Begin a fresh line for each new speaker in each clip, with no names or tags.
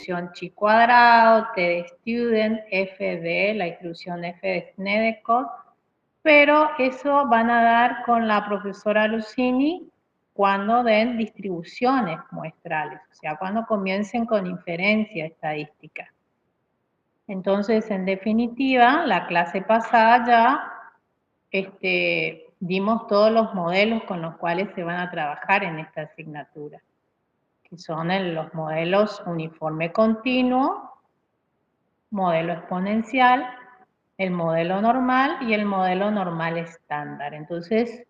distribución chi cuadrado, T de student, F de la distribución F de Snedecor, pero eso van a dar con la profesora Lucini cuando den distribuciones muestrales, o sea, cuando comiencen con inferencia estadística. Entonces, en definitiva, la clase pasada ya dimos todos los modelos con los cuales se van a trabajar en esta asignatura, que son los modelos uniforme continuo, modelo exponencial, el modelo normal y el modelo normal estándar. Entonces,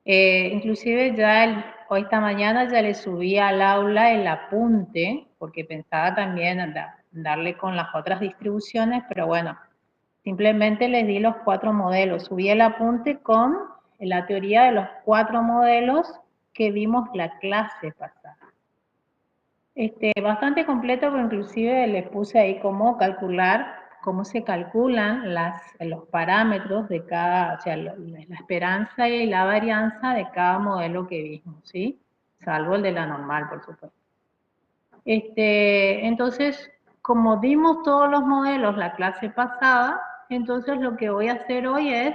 inclusive ya hoy esta mañana ya le subí al aula el apunte, porque pensaba también darle con las otras distribuciones, pero bueno, simplemente les di los 4 modelos. Subí el apunte con la teoría de los 4 modelos que vimos la clase pasada. Bastante completo, pero inclusive les puse ahí cómo se calculan los parámetros de cada, o sea, la esperanza y la varianza de cada modelo que vimos, ¿sí? Salvo el de la normal, por supuesto. Entonces, como vimos todos los modelos la clase pasada, entonces lo que voy a hacer hoy es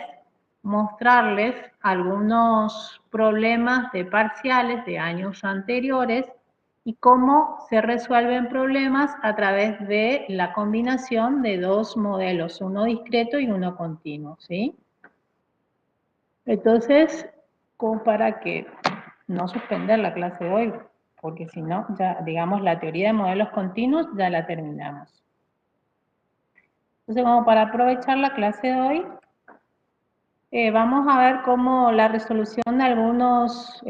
mostrarles algunos problemas de parciales de años anteriores y cómo se resuelven problemas a través de la combinación de 2 modelos, uno discreto y uno continuo, ¿sí? Entonces, como para que no suspender la clase de hoy, porque si no, ya digamos la teoría de modelos continuos ya la terminamos. Entonces, como para aprovechar la clase de hoy, vamos a ver cómo la resolución de algunos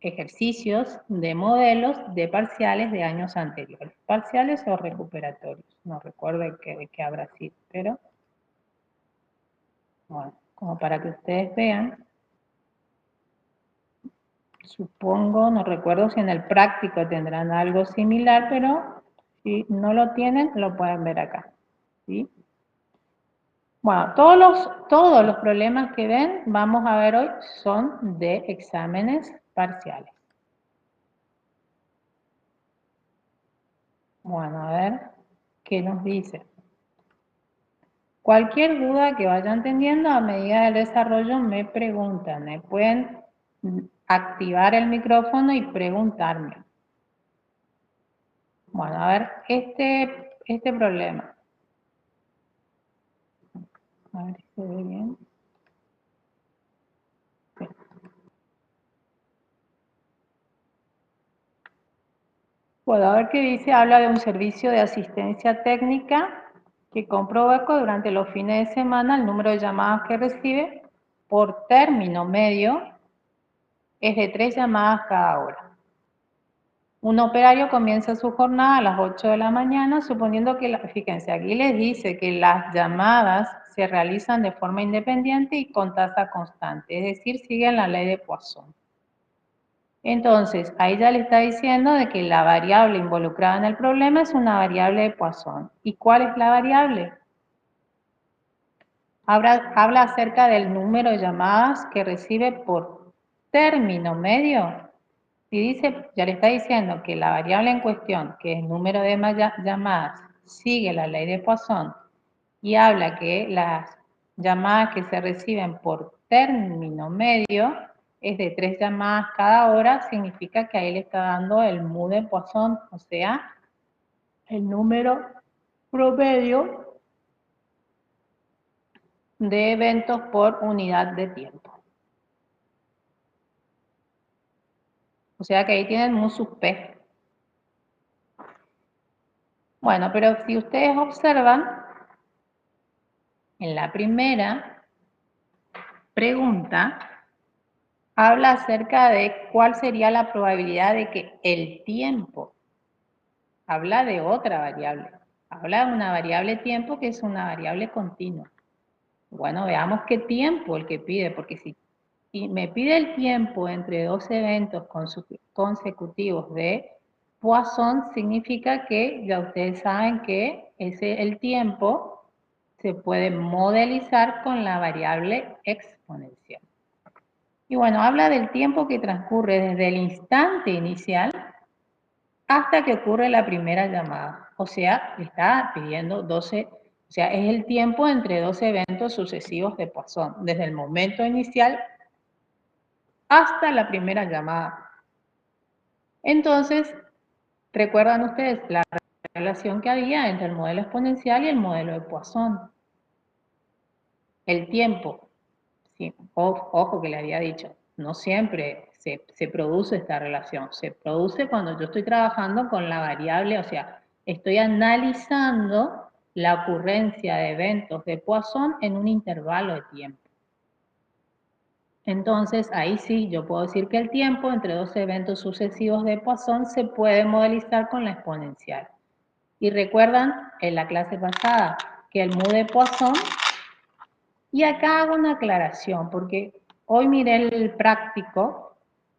ejercicios de modelos de parciales de años anteriores. Parciales o recuperatorios. No recuerdo de qué habrá sido, pero bueno, como para que ustedes vean. Supongo, no recuerdo si en el práctico tendrán algo similar, pero si no lo tienen, lo pueden ver acá, ¿sí? Bueno, todos los problemas que ven, vamos a ver hoy, son de exámenes parciales. Bueno, a ver qué nos dice. Cualquier duda que vayan teniendo a medida del desarrollo me preguntan, me pueden activar el micrófono y preguntarme. Bueno, a ver, este problema. A ver si se ve bien. Sí. Bueno, a ver qué dice, habla de un servicio de asistencia técnica que comprueba que durante los fines de semana el número de llamadas que recibe por término medio es de 3 llamadas cada hora. Un operario comienza su jornada a las 8 de la mañana, suponiendo que, fíjense, aquí les dice que las llamadas se realizan de forma independiente y con tasa constante, es decir, siguen la ley de Poisson. Entonces, ahí ya le está diciendo de que la variable involucrada en el problema es una variable de Poisson. ¿Y cuál es la variable? Habla acerca del número de llamadas que recibe por término medio. Si dice, ya le está diciendo que la variable en cuestión, que es el número de llamadas, sigue la ley de Poisson y habla que las llamadas que se reciben por término medio es de 3 llamadas cada hora, significa que ahí le está dando el mu de Poisson, o sea, el número promedio de eventos por unidad de tiempo. O sea que ahí tienen mu sub p. Bueno, pero si ustedes observan, en la primera pregunta, habla acerca de cuál sería la probabilidad de que el tiempo, habla de otra variable, habla de una variable tiempo que es una variable continua. Bueno, veamos qué tiempo el que pide, porque si me pide el tiempo entre 2 eventos consecutivos de Poisson, significa que ya ustedes saben que el tiempo se puede modelizar con la variable exponencial. Y bueno, habla del tiempo que transcurre desde el instante inicial hasta que ocurre la primera llamada. O sea, le está pidiendo 12, o sea, es el tiempo entre 12 eventos sucesivos de Poisson, desde el momento inicial hasta la primera llamada. Entonces, ¿recuerdan ustedes la relación que había entre el modelo exponencial y el modelo de Poisson? El tiempo, sí, ojo que le había dicho, no siempre se produce esta relación, se produce cuando yo estoy trabajando con la variable, o sea, estoy analizando la ocurrencia de eventos de Poisson en un intervalo de tiempo. Entonces, ahí sí, yo puedo decir que el tiempo entre dos eventos sucesivos de Poisson se puede modelizar con la exponencial. Y recuerdan en la clase pasada que el mu de Poisson, y acá hago una aclaración, porque hoy miré el práctico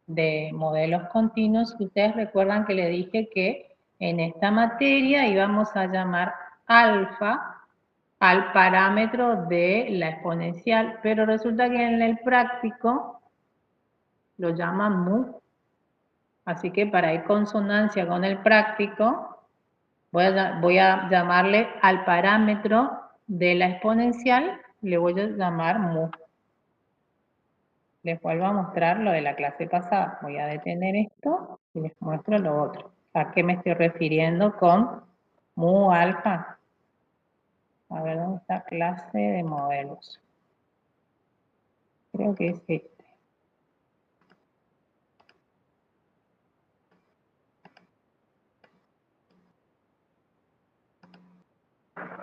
de modelos continuos y ustedes recuerdan que le dije que en esta materia íbamos a llamar alfa al parámetro de la exponencial, pero resulta que en el práctico lo llaman mu. Así que para ir consonancia con el práctico, voy a llamarle al parámetro de la exponencial, le voy a llamar mu. Les vuelvo a mostrar lo de la clase pasada. Voy a detener esto y les muestro lo otro. ¿A qué me estoy refiriendo con mu alfa? A ver, ¿dónde está clase de modelos? Creo que es este.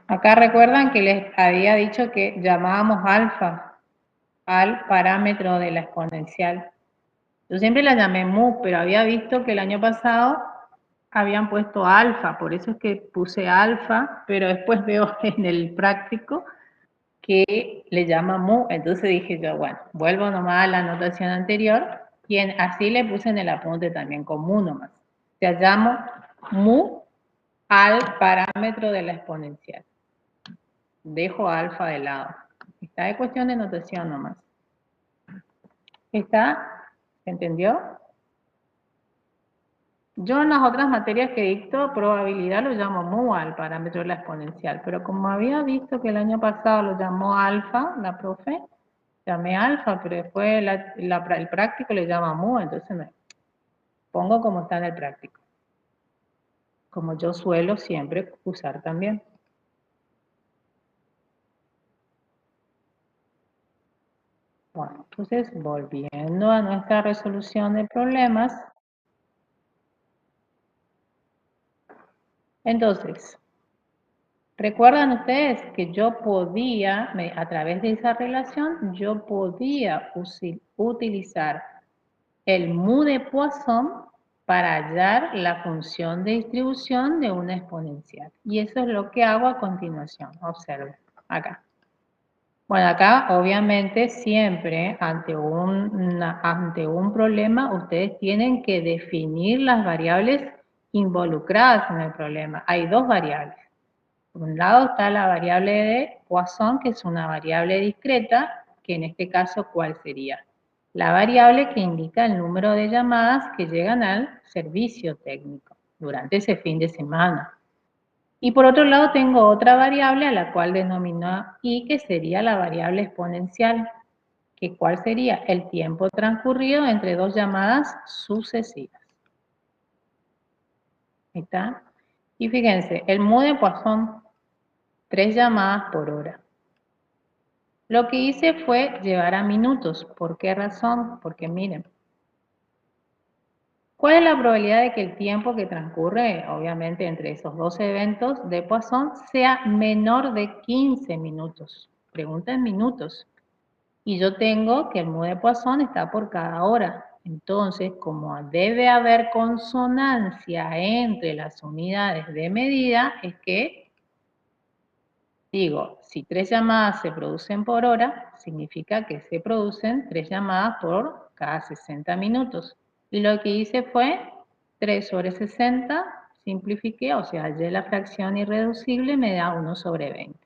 Acá recuerdan que les había dicho que llamábamos alfa al parámetro de la exponencial. Yo siempre la llamé mu, pero había visto que el año pasado habían puesto alfa, por eso es que puse alfa, pero después veo en el práctico que le llama mu, entonces dije yo, bueno, vuelvo nomás a la anotación anterior, y así le puse en el apunte también con mu nomás. O sea, llamo mu al parámetro de la exponencial. Dejo alfa de lado. Está de cuestión de notación nomás. ¿Está? ¿Se entendió? Yo en las otras materias que dicto, probabilidad lo llamo mu al parámetro de la exponencial, pero como había visto que el año pasado lo llamó alfa, la profe, llamé alfa, pero después el práctico le llama mu, entonces me pongo como está en el práctico, como yo suelo siempre usar también. Bueno, entonces volviendo a nuestra resolución de problemas, entonces, ¿recuerdan ustedes que yo podía, a través de esa relación, yo podía utilizar el mu de Poisson para hallar la función de distribución de una exponencial? Y eso es lo que hago a continuación. Observen, acá. Bueno, acá obviamente siempre ante un problema ustedes tienen que definir las variables involucradas en el problema. Hay dos variables. Por un lado está la variable de Poisson, que es una variable discreta, que en este caso, ¿cuál sería? La variable que indica el número de llamadas que llegan al servicio técnico durante ese fin de semana. Y por otro lado tengo otra variable a la cual denomino I, que sería la variable exponencial, que ¿cuál sería? El tiempo transcurrido entre dos llamadas sucesivas. ¿Ahí está? Y fíjense, el mu de Poisson, 3 llamadas por hora. Lo que hice fue llevar a minutos. ¿Por qué razón? Porque miren, ¿cuál es la probabilidad de que el tiempo que transcurre, obviamente, entre esos dos eventos de Poisson sea menor de 15 minutos? Pregunta en minutos. Y yo tengo que el mu de Poisson está por cada hora. Entonces, como debe haber consonancia entre las unidades de medida, es que digo, si 3 llamadas se producen por hora, significa que se producen 3 llamadas por cada 60 minutos. Y lo que hice fue 3 sobre 60, simplifiqué, o sea, hallé la fracción irreducible, me da 1 sobre 20.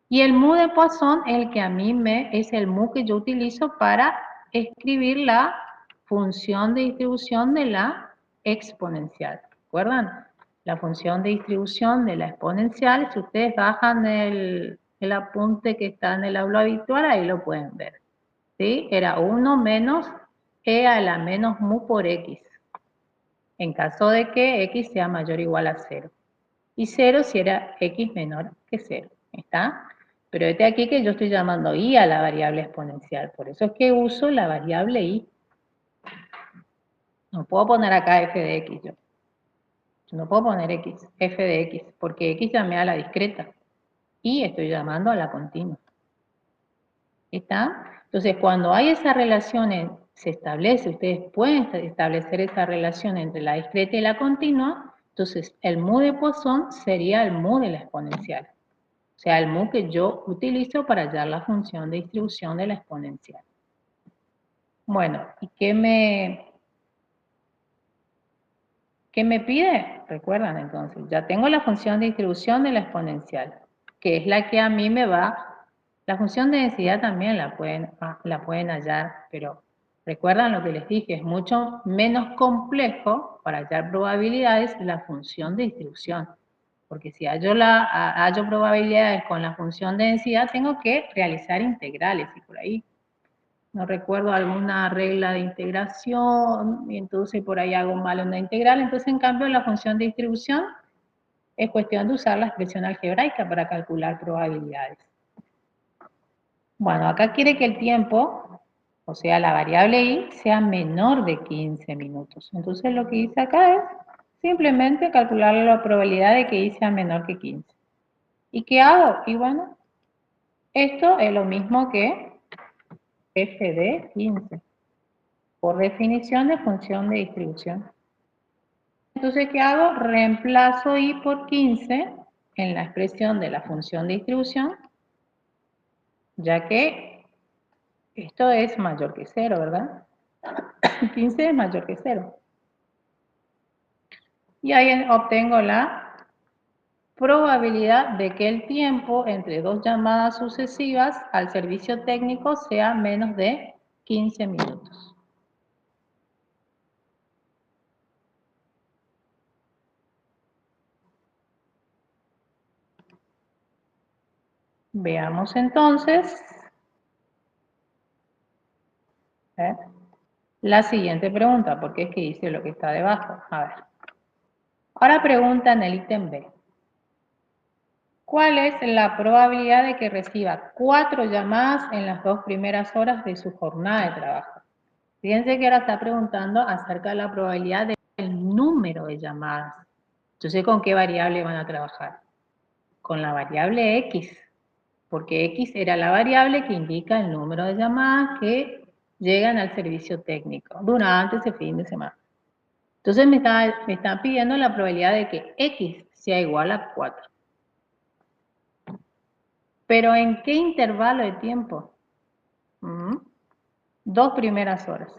Y el mu de Poisson es el que a mí es el mu que yo utilizo para escribir la función de distribución de la exponencial. ¿Recuerdan? La función de distribución de la exponencial, si ustedes bajan el apunte que está en el aula habitual, ahí lo pueden ver. ¿Sí? Era 1 menos e a la menos mu por x, en caso de que x sea mayor o igual a 0. Y 0 si era x menor que 0, ¿está? Pero este aquí que yo estoy llamando y a la variable exponencial, por eso es que uso la variable y. No puedo poner acá f de x yo. No puedo poner x, f de x, porque x llamé a la discreta y estoy llamando a la continua. ¿Está? Entonces, cuando hay esa relación, se establece, ustedes pueden establecer esa relación entre la discreta y la continua, entonces el mu de Poisson sería el mu de la exponencial. O sea, el mu que yo utilizo para hallar la función de distribución de la exponencial. Bueno, ¿y qué me pide? Recuerdan entonces, ya tengo la función de distribución de la exponencial, que es la que a mí me va. La función de densidad también la pueden hallar, pero recuerdan lo que les dije, es mucho menos complejo para hallar probabilidades la función de distribución. Porque si hallo probabilidades con la función de densidad, tengo que realizar integrales y por ahí no recuerdo alguna regla de integración, y entonces por ahí hago mal una integral. Entonces, en cambio, la función de distribución es cuestión de usar la expresión algebraica para calcular probabilidades. Bueno, acá quiere que el tiempo, o sea, la variable y, sea menor de 15 minutos. Entonces, lo que hice acá es simplemente calcular la probabilidad de que y sea menor que 15. ¿Y qué hago? Y bueno, esto es lo mismo que f de 15. Por definición de función de distribución. Entonces, ¿qué hago? Reemplazo y por 15 en la expresión de la función de distribución, ya que esto es mayor que 0, ¿verdad? 15 es mayor que 0. Y ahí obtengo la probabilidad de que el tiempo entre dos llamadas sucesivas al servicio técnico sea menos de 15 minutos. Veamos entonces la siguiente pregunta, porque es que hice lo que está debajo. A ver. Ahora pregunta en el ítem B. ¿Cuál es la probabilidad de que reciba 4 llamadas en las 2 primeras horas de su jornada de trabajo? Fíjense que ahora está preguntando acerca de la probabilidad del número de llamadas. Entonces, ¿con qué variable van a trabajar? Con la variable X, porque X era la variable que indica el número de llamadas que llegan al servicio técnico durante ese fin de semana. Entonces me está pidiendo la probabilidad de que X sea igual a 4. ¿Pero en qué intervalo de tiempo? 2 primeras horas.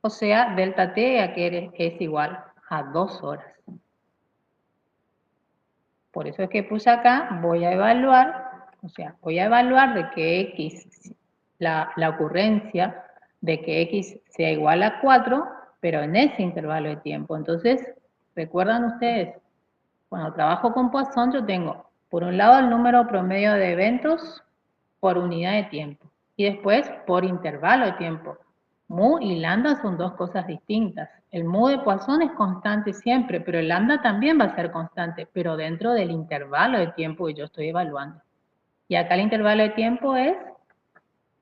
O sea, delta T que es igual a 2 horas. Por eso es que puse acá, voy a evaluar, voy a evaluar de que X, la ocurrencia de que X sea igual a 4, pero en ese intervalo de tiempo. Entonces, ¿recuerdan ustedes? Cuando trabajo con Poisson yo tengo, por un lado, el número promedio de eventos por unidad de tiempo y después por intervalo de tiempo. Mu y lambda son dos cosas distintas. El mu de Poisson es constante siempre, pero el lambda también va a ser constante, pero dentro del intervalo de tiempo que yo estoy evaluando. Y acá el intervalo de tiempo es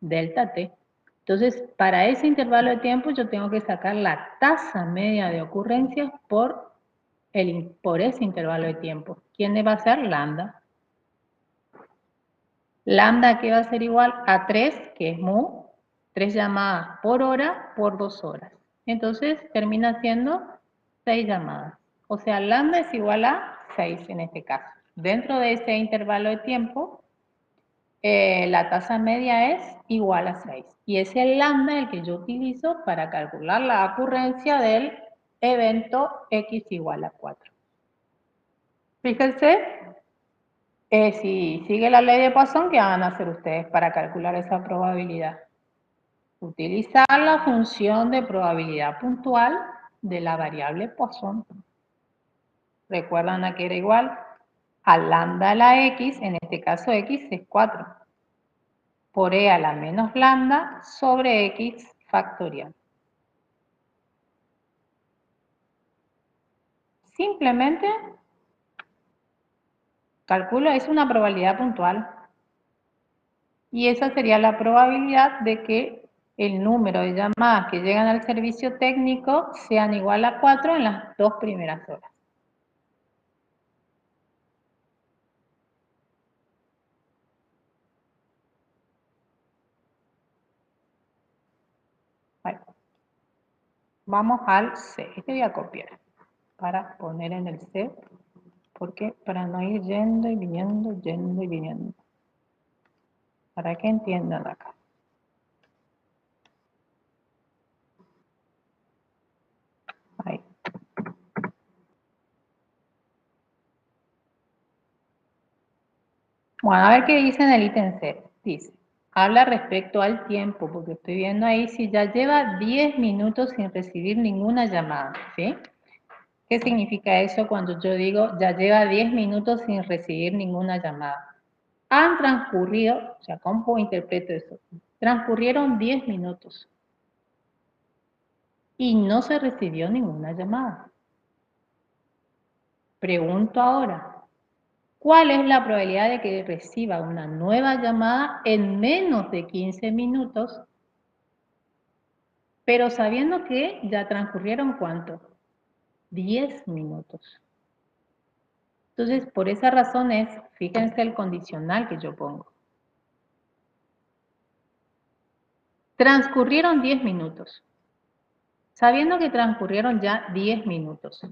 delta t. Entonces, para ese intervalo de tiempo yo tengo que sacar la tasa media de ocurrencias por ese intervalo de tiempo. ¿Quién va a ser? Lambda. Lambda que va a ser igual a 3, que es mu, 3 llamadas por hora por 2 horas. Entonces termina siendo 6 llamadas. O sea, lambda es igual a 6 en este caso. Dentro de ese intervalo de tiempo, la tasa media es igual a 6. Y es el lambda el que yo utilizo para calcular la ocurrencia del evento x igual a 4. Fíjense, si sigue la ley de Poisson, ¿qué van a hacer ustedes para calcular esa probabilidad? Utilizar la función de probabilidad puntual de la variable Poisson. Recuerdan a que era igual a lambda a la x, en este caso x es 4, por e a la menos lambda sobre x factorial. Simplemente calculo, es una probabilidad puntual. Y esa sería la probabilidad de que el número de llamadas que llegan al servicio técnico sean igual a 4 en las 2 primeras horas. Bueno, vamos al C. Este voy a copiar para poner en el C, porque para no ir yendo y viniendo, para que entiendan acá. Ahí. Bueno, a ver qué dice en el ítem C. Dice, habla respecto al tiempo, porque estoy viendo ahí si ya lleva 10 minutos sin recibir ninguna llamada, ¿sí? ¿Qué significa eso cuando yo digo ya lleva 10 minutos sin recibir ninguna llamada? Han transcurrido, o sea, ¿cómo interpreto eso? Transcurrieron 10 minutos y no se recibió ninguna llamada. Pregunto ahora, ¿cuál es la probabilidad de que reciba una nueva llamada en menos de 15 minutos, pero sabiendo que ya transcurrieron cuánto? 10 minutos. Entonces, por esa razón es, fíjense el condicional que yo pongo. Transcurrieron 10 minutos. Sabiendo que transcurrieron ya 10 minutos.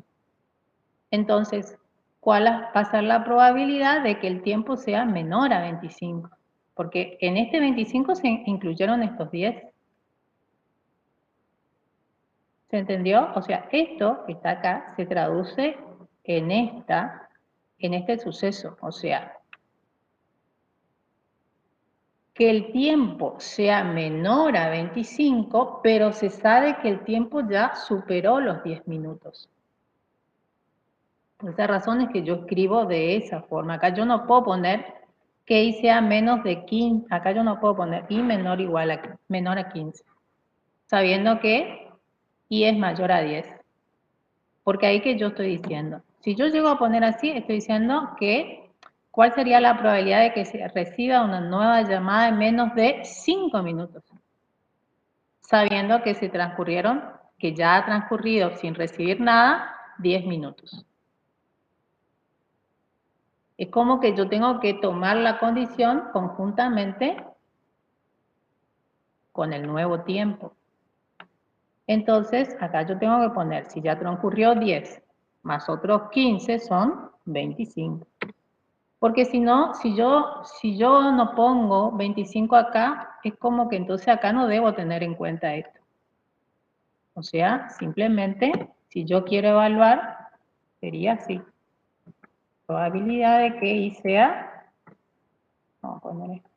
Entonces, ¿cuál va a ser la probabilidad de que el tiempo sea menor a 25? Porque en este 25 se incluyeron estos 10. ¿Se entendió? O sea, esto que está acá se traduce en este suceso. O sea, que el tiempo sea menor a 25, pero se sabe que el tiempo ya superó los 10 minutos. Por esa razón es que yo escribo de esa forma. Acá yo no puedo poner que y sea menos de 15. Acá yo no puedo poner y menor menor a 15. Sabiendo que y es mayor a 10. Porque ahí que yo estoy diciendo. Si yo llego a poner así, estoy diciendo que ¿cuál sería la probabilidad de que se reciba una nueva llamada en menos de 5 minutos? Sabiendo que que ya ha transcurrido sin recibir nada, 10 minutos. Es como que yo tengo que tomar la condición conjuntamente con el nuevo tiempo. Entonces, acá yo tengo que poner, si ya transcurrió 10, más otros 15 son 25. Porque si no, si yo no pongo 25 acá, es como que entonces acá no debo tener en cuenta esto. O sea, simplemente, si yo quiero evaluar, sería así. Probabilidad de que y sea, vamos a poner esto.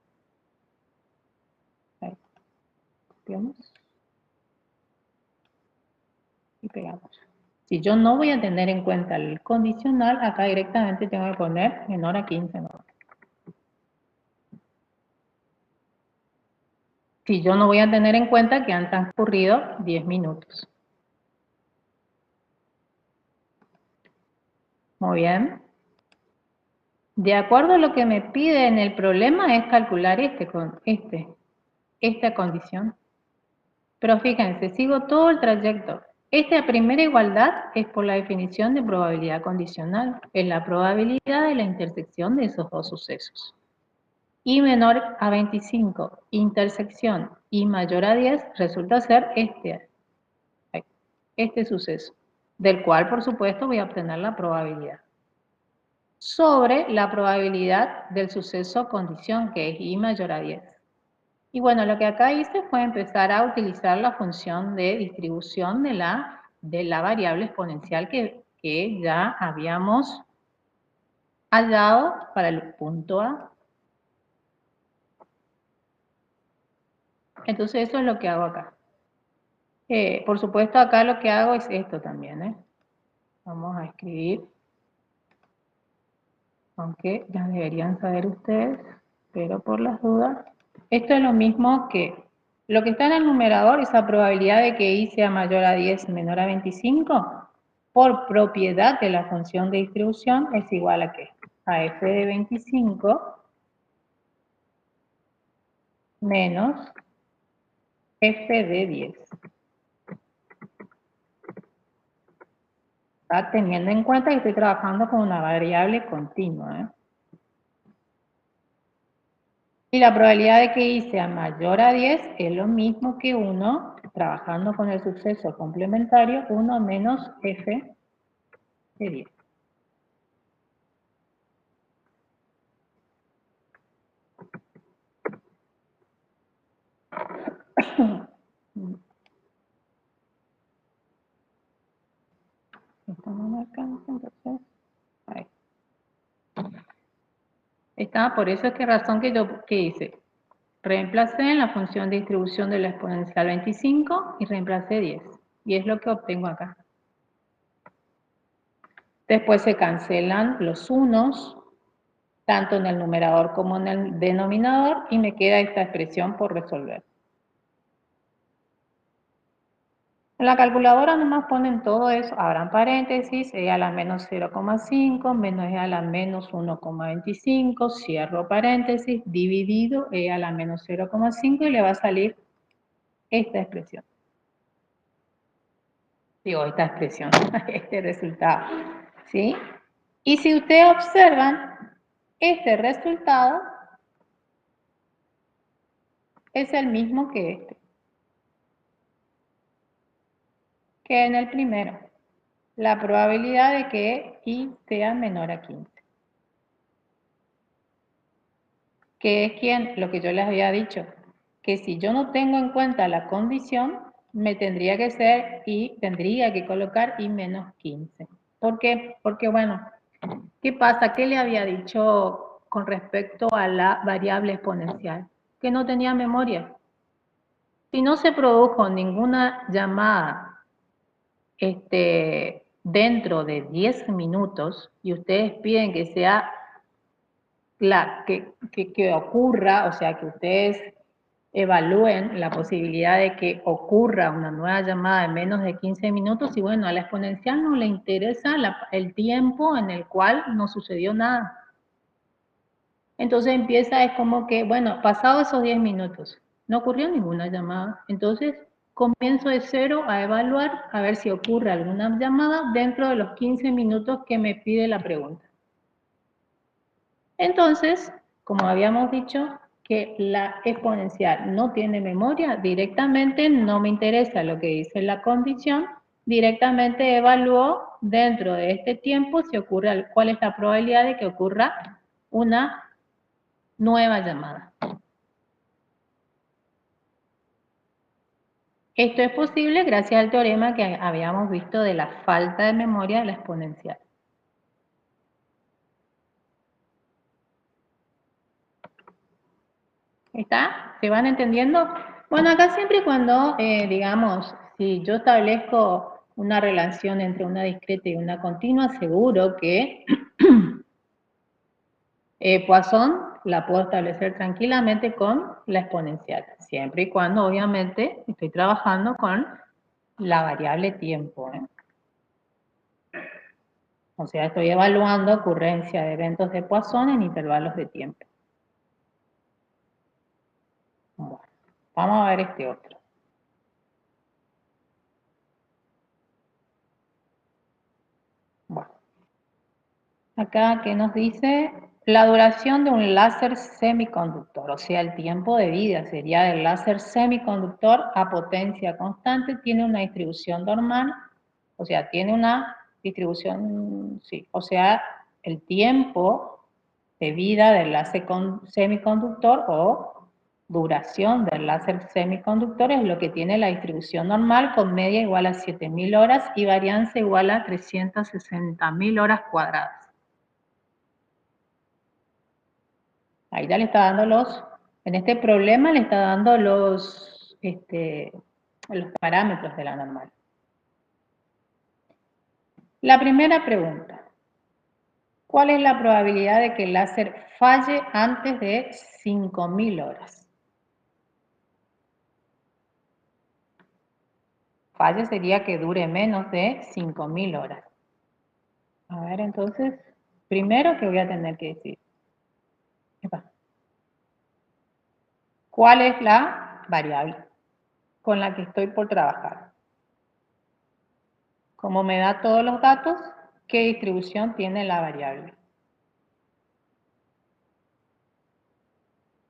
Ahí. Copiamos. Y pegamos. Si yo no voy a tener en cuenta el condicional, acá directamente tengo que poner menor a 15. ¿No? Si yo no voy a tener en cuenta que han transcurrido 10 minutos. Muy bien. De acuerdo a lo que me pide en el problema es calcular esta condición. Pero fíjense, sigo todo el trayecto. Esta primera igualdad es por la definición de probabilidad condicional. Es la probabilidad de la intersección de esos dos sucesos. Y menor a 25, intersección y mayor a 10, resulta ser este suceso, del cual por supuesto voy a obtener la probabilidad. Sobre la probabilidad del suceso condición, que es I mayor a 10. Y bueno, lo que acá hice fue empezar a utilizar la función de distribución de la variable exponencial que ya habíamos hallado para el punto A. Entonces eso es lo que hago acá. Por supuesto acá lo que hago es esto también. Vamos a escribir aunque ya deberían saber ustedes, pero por las dudas. Esto es lo mismo que lo que está en el numerador, esa probabilidad de que I sea mayor a 10 y menor a 25, por propiedad de la función de distribución es igual a ¿qué? A f de 25 menos f de 10. Está teniendo en cuenta que estoy trabajando con una variable continua, ¿eh? Y la probabilidad de que I sea mayor a 10 es lo mismo que 1, trabajando con el suceso complementario, 1 menos f de 10. Esto no me alcanza, entonces, ahí. Está, por eso es que razón que hice. Reemplacé en la función de distribución de la exponencial 25 y reemplacé 10. Y es lo que obtengo acá. Después se cancelan los unos, tanto en el numerador como en el denominador, y me queda esta expresión por resolver. En la calculadora nomás ponen todo eso, abran paréntesis, e a la menos 0,5, menos e a la menos 1,25, cierro paréntesis, dividido e a la menos 0,5 y le va a salir esta expresión. Digo, esta expresión, este resultado, ¿sí? Y si ustedes observan, este resultado es el mismo que este, que en el primero. La probabilidad de que I sea menor a 15. Que es lo que yo les había dicho, que si yo no tengo en cuenta la condición, me tendría que ser I, tendría que colocar I menos 15. ¿Por qué? Porque bueno, ¿qué pasa? ¿Qué le había dicho con respecto a la variable exponencial? Que no tenía memoria. Si no se produjo ninguna llamada dentro de 10 minutos y ustedes piden que sea que ocurra, o sea, que ustedes evalúen la posibilidad de que ocurra una nueva llamada en menos de 15 minutos y bueno, a la exponencial no le interesa el tiempo en el cual no sucedió nada. Entonces empieza, es como que, bueno, pasado esos 10 minutos, no ocurrió ninguna llamada. Entonces comienzo de cero a evaluar a ver si ocurre alguna llamada dentro de los 15 minutos que me pide la pregunta. Entonces, como habíamos dicho, que la exponencial no tiene memoria, directamente no me interesa lo que dice la condición, directamente evalúo dentro de este tiempo si ocurre, cuál es la probabilidad de que ocurra una nueva llamada. Esto es posible gracias al teorema que habíamos visto de la falta de memoria de la exponencial. ¿Está? ¿Se van entendiendo? Bueno, acá siempre y cuando, digamos, si yo establezco una relación entre una discreta y una continua, seguro que Poisson la puedo establecer tranquilamente con la exponencial, siempre y cuando, obviamente, estoy trabajando con la variable tiempo, ¿eh? O sea, estoy evaluando ocurrencia de eventos de Poisson en intervalos de tiempo. Bueno, vamos a ver este otro. Bueno, acá que nos dice la duración de un láser semiconductor, o sea, el tiempo de vida sería del láser semiconductor a potencia constante, tiene una distribución normal, o sea, tiene una distribución, sí, o sea, el tiempo de vida del láser semiconductor o duración del láser semiconductor es lo que tiene la distribución normal con media igual a 7.000 horas y varianza igual a 360.000 horas cuadradas. Ahí ya le está dando en este problema le está dando los parámetros de la normal. La primera pregunta. ¿Cuál es la probabilidad de que el láser falle antes de 5000 horas? Falle sería que dure menos de 5000 horas. A ver, entonces, primero que voy a tener que decir, ¿cuál es la variable con la que estoy por trabajar? Como me da todos los datos, ¿qué distribución tiene la variable?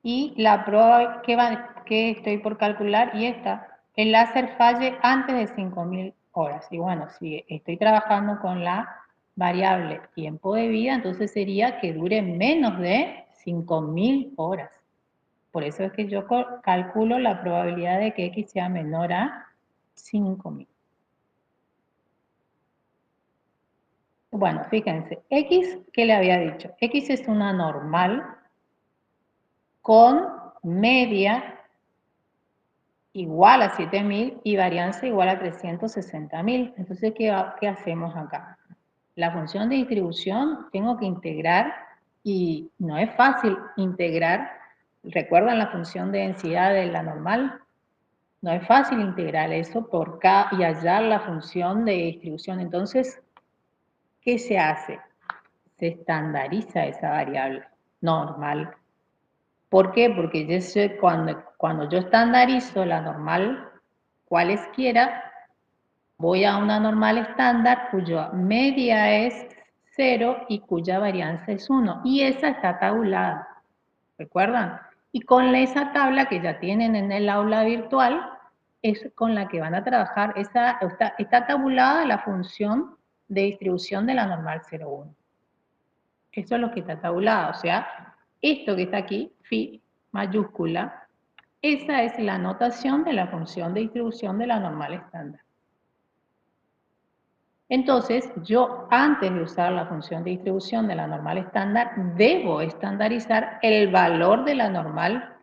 Y la prueba que estoy por calcular, y esta, el láser falle antes de 5000 horas. Y bueno, si estoy trabajando con la variable tiempo de vida, entonces sería que dure menos de 5000 horas. Por eso es que yo calculo la probabilidad de que X sea menor a 5000. Bueno, fíjense, X, ¿qué le había dicho? X es una normal con media igual a 7000 y varianza igual a 360.000. Entonces, ¿qué hacemos acá? La función de distribución tengo que integrar y no es fácil integrar. ¿Recuerdan la función de densidad de la normal? No es fácil integrar eso por K y hallar la función de distribución. Entonces, ¿qué se hace? Se estandariza esa variable normal. ¿Por qué? Porque yo sé cuando yo estandarizo la normal cualesquiera, voy a una normal estándar cuya media es 0 y cuya varianza es 1. Y esa está tabulada, ¿recuerdan? Y con esa tabla que ya tienen en el aula virtual, es con la que van a trabajar. Está tabulada la función de distribución de la normal 0,1. Eso es lo que está tabulado, o sea, esto que está aquí, phi mayúscula, esa es la notación de la función de distribución de la normal estándar. Entonces, yo antes de usar la función de distribución de la normal estándar, debo estandarizar el valor de la normal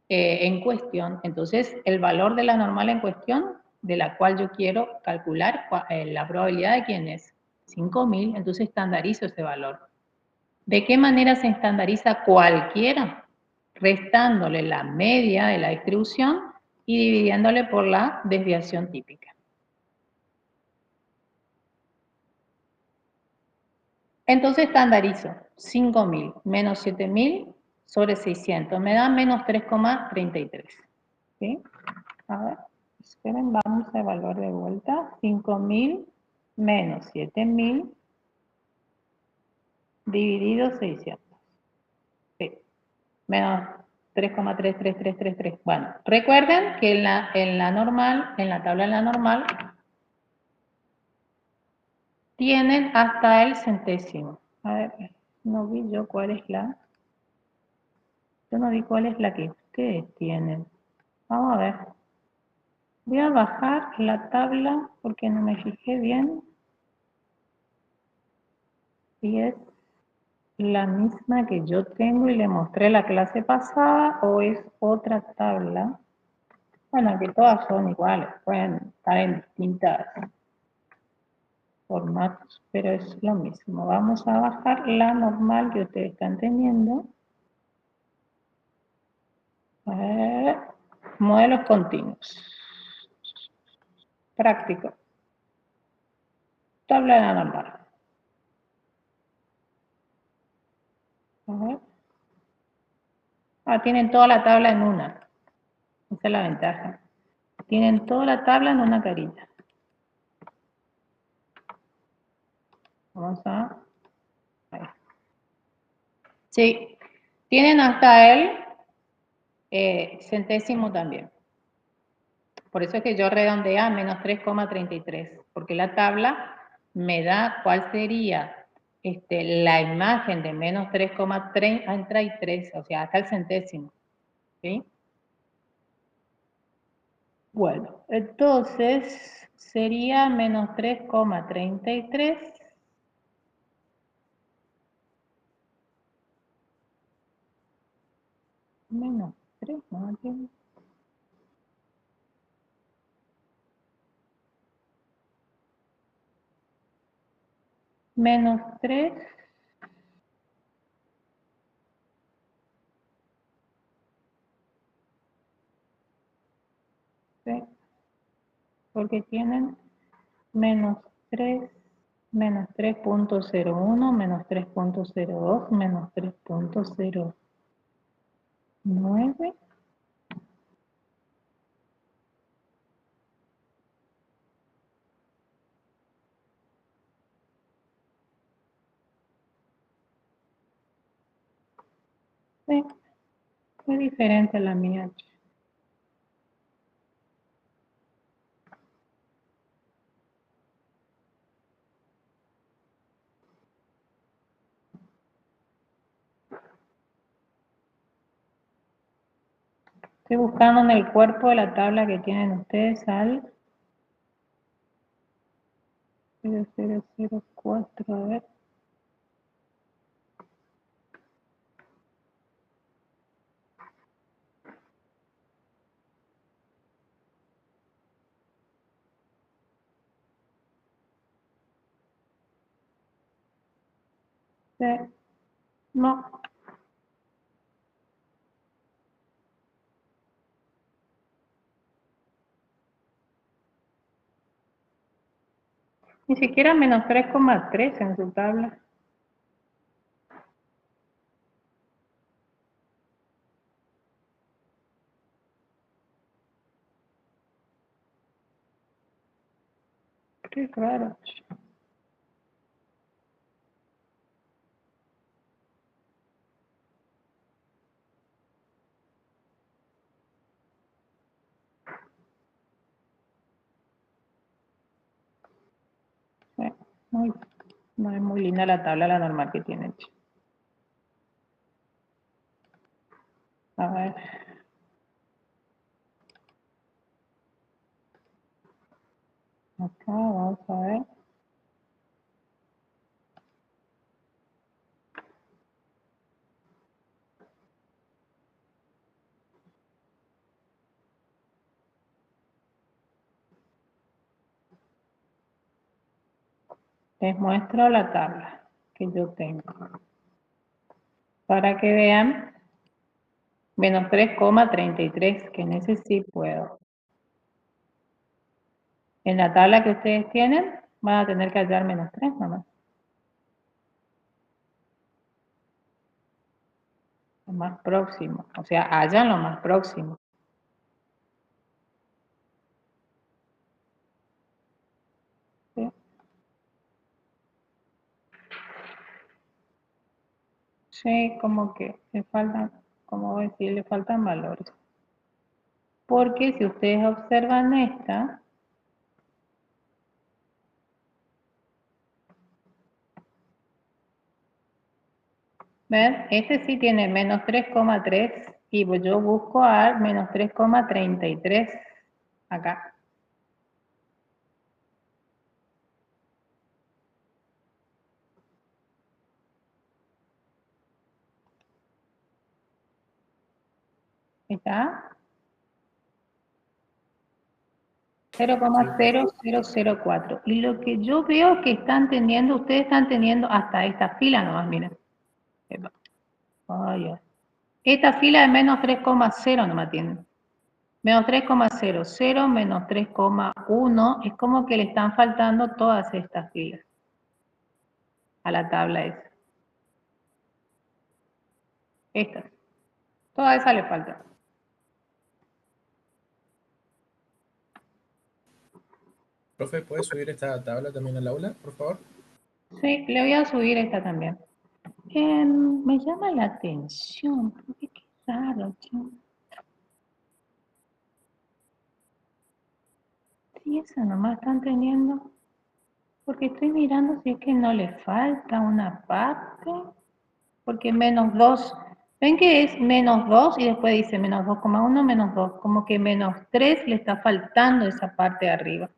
en cuestión. Entonces, el valor de la normal en cuestión, de la cual yo quiero calcular la probabilidad de quién es 5000, entonces estandarizo ese valor. ¿De qué manera se estandariza cualquiera? Restándole la media de la distribución y dividiéndole por la desviación típica. Entonces estandarizo 5000 menos 7000 sobre 600. Me da menos 3,33. ¿Sí? A ver, esperen, vamos a evaluar de vuelta. 5000 menos 7000 dividido 600. Sí. Menos 3,33333. Bueno, recuerden que en la normal, en la tabla de la normal, tienen hasta el centésimo. A ver, no vi yo cuál es la... Yo no vi cuál es la que ustedes tienen. Vamos a ver. Voy a bajar la tabla porque no me fijé bien si es la misma que yo tengo y le mostré la clase pasada o es otra tabla. Bueno, que todas son iguales, pueden estar en distintas formatos, pero es lo mismo. Vamos a bajar la normal que ustedes están teniendo. A ver, modelos continuos. Práctico. Tabla de la normal. A ver. Ah, tienen toda la tabla en una. Esa es la ventaja. Tienen toda la tabla en una carita. Vamos a... Ahí. Sí, tienen hasta el centésimo también. Por eso es que yo redondeé a menos 3,33, porque la tabla me da cuál sería la imagen de menos 3,33, o sea, hasta el centésimo. ¿Sí? Bueno, entonces sería menos 3,33 menos 3, ¿no? Menos 3 porque tienen menos 3, menos 3.01, menos 3.02, menos 3.09. Sí, es diferente a la mía. Estoy buscando en el cuerpo de la tabla que tienen ustedes al 0004, a ver. Sí, no, ni siquiera menos 3,3 en su tabla. Qué raro. Sí, no es muy linda la tabla, la normal que tienen. A ver. Acá vamos a ver. Les muestro la tabla que yo tengo. Para que vean, menos 3,33, que en ese sí puedo. En la tabla que ustedes tienen, van a tener que hallar menos 3 nomás. Lo más próximo. O sea, hallan lo más próximo. ¿Sí? Sí, como que le faltan, como voy a decir, le faltan valores. Porque si ustedes observan esta, ¿ven? Este sí tiene menos 3,3 y yo busco a menos 3,33 acá. ¿Está? 0,0004. Y lo que yo veo que están teniendo, ustedes están teniendo hasta esta fila nomás, miren. Ay, ay. Esta fila de menos 3,0 nomás tienen. Menos 3,00, menos 3,1. Es como que le están faltando todas estas filas a la tabla esa. Estas. Toda esa le falta.
Profe, ¿puedes subir esta tabla también al aula, por favor?
Sí, le voy a subir esta también. Me llama la atención, porque qué raro, chico. Sí, esa nomás están teniendo. Porque estoy mirando si es que no le falta una parte. Porque menos 2. ¿Ven que es menos 2 y después dice menos 2,1, menos 2? Como que menos 3 le está faltando esa parte de arriba.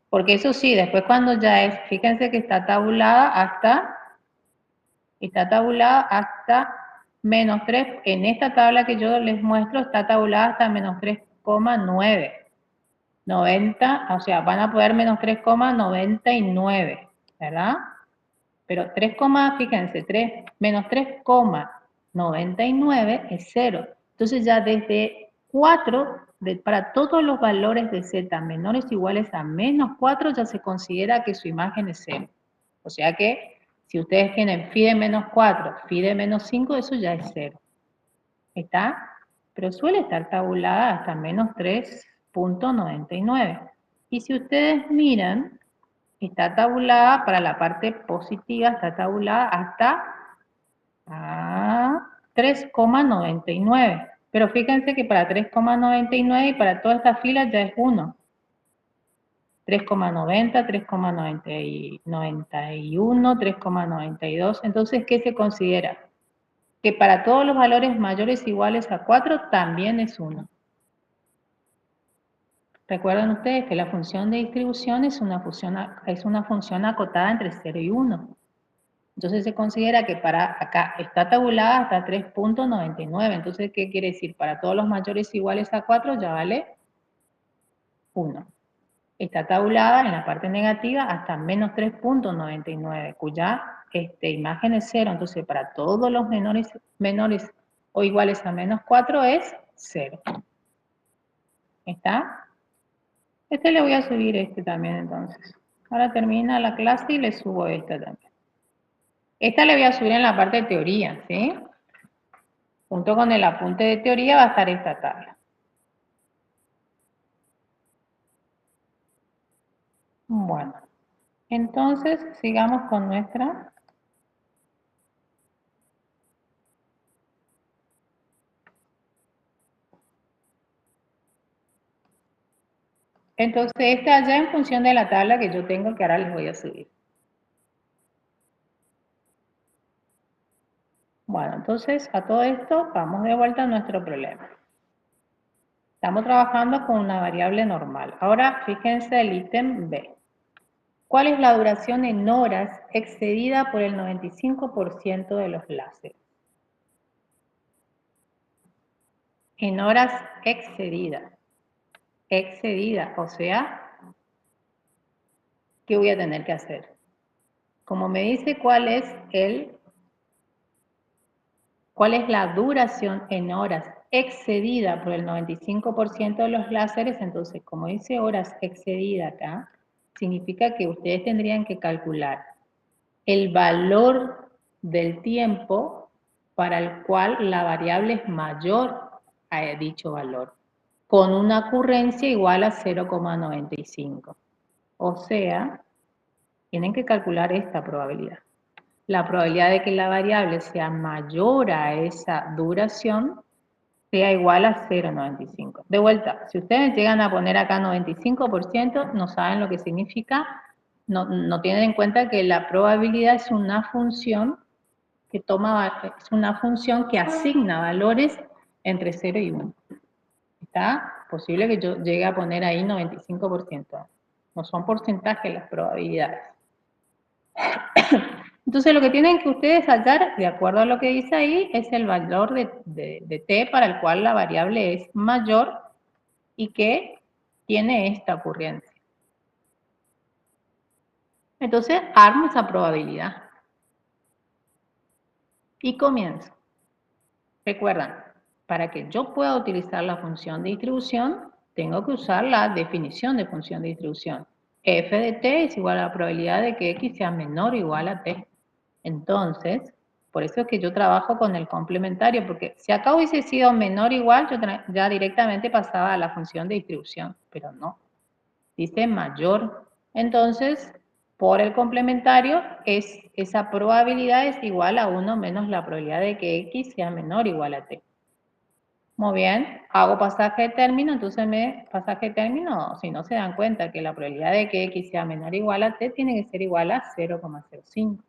Porque eso sí, después cuando ya es, fíjense que está tabulada hasta menos 3. En esta tabla que yo les muestro está tabulada hasta menos 3,9. 90, o sea, van a poder menos 3,99, ¿verdad? Pero 3, fíjense, 3 menos 3,99 es 0. Entonces ya desde 4, para todos los valores de z menores o iguales a menos 4, ya se considera que su imagen es 0. O sea que si ustedes tienen phi de menos 4, phi de menos 5, eso ya es 0. ¿Está? Pero suele estar tabulada hasta menos 3.99. Y si ustedes miran, está tabulada para la parte positiva, está tabulada hasta 3,99. Pero fíjense que para 3,99 y para todas estas filas ya es 1. 3,90, 3,91, 3,92. Entonces, ¿qué se considera? Que para todos los valores mayores o iguales a 4 también es 1. Recuerden ustedes que la función de distribución es una función acotada entre 0 y 1. Entonces se considera que para acá está tabulada hasta 3.99. Entonces, ¿qué quiere decir? Para todos los mayores o iguales a 4 ya vale 1. Está tabulada en la parte negativa hasta menos 3.99, cuya imagen es 0. Entonces, para todos los menores o iguales a menos 4 es 0. ¿Está? Le voy a subir también entonces. Ahora termina la clase y le subo esta también. Esta le voy a subir en la parte de teoría, ¿sí? Junto con el apunte de teoría va a estar esta tabla. Bueno, entonces sigamos con nuestra... Entonces, esta ya en función de la tabla que yo tengo, que ahora les voy a subir. Bueno, entonces a todo esto vamos de vuelta a nuestro problema. Estamos trabajando con una variable normal. Ahora fíjense el ítem B. ¿Cuál es la duración en horas excedida por el 95% de los láseres? En horas excedidas. Excedida, o sea, ¿qué voy a tener que hacer? Como me dice cuál es la duración en horas excedida por el 95% de los láseres, entonces como dice horas excedida acá, significa que ustedes tendrían que calcular el valor del tiempo para el cual la variable es mayor a dicho valor, con una ocurrencia igual a 0,95. O sea, tienen que calcular esta probabilidad. La probabilidad de que la variable sea mayor a esa duración sea igual a 0,95. De vuelta, si ustedes llegan a poner acá 95%, no saben lo que significa, no tienen en cuenta que la probabilidad es una función que asigna valores entre 0 y 1. ¿Está? Posible que yo llegue a poner ahí 95%. No son porcentajes las probabilidades. Entonces lo que tienen que ustedes hallar, de acuerdo a lo que dice ahí, es el valor de t para el cual la variable es mayor y que tiene esta ocurrencia. Entonces armo esa probabilidad. Y comienzo. Recuerdan, para que yo pueda utilizar la función de distribución, tengo que usar la definición de función de distribución. F de t es igual a la probabilidad de que x sea menor o igual a t. Entonces, por eso es que yo trabajo con el complementario, porque si acá hubiese sido menor o igual, yo ya directamente pasaba a la función de distribución, pero no. Dice mayor. Entonces, por el complementario, esa probabilidad es igual a 1 menos la probabilidad de que x sea menor o igual a t. Muy bien, hago pasaje de término, entonces pasaje de término, si no se dan cuenta que la probabilidad de que x sea menor o igual a t tiene que ser igual a 0,05.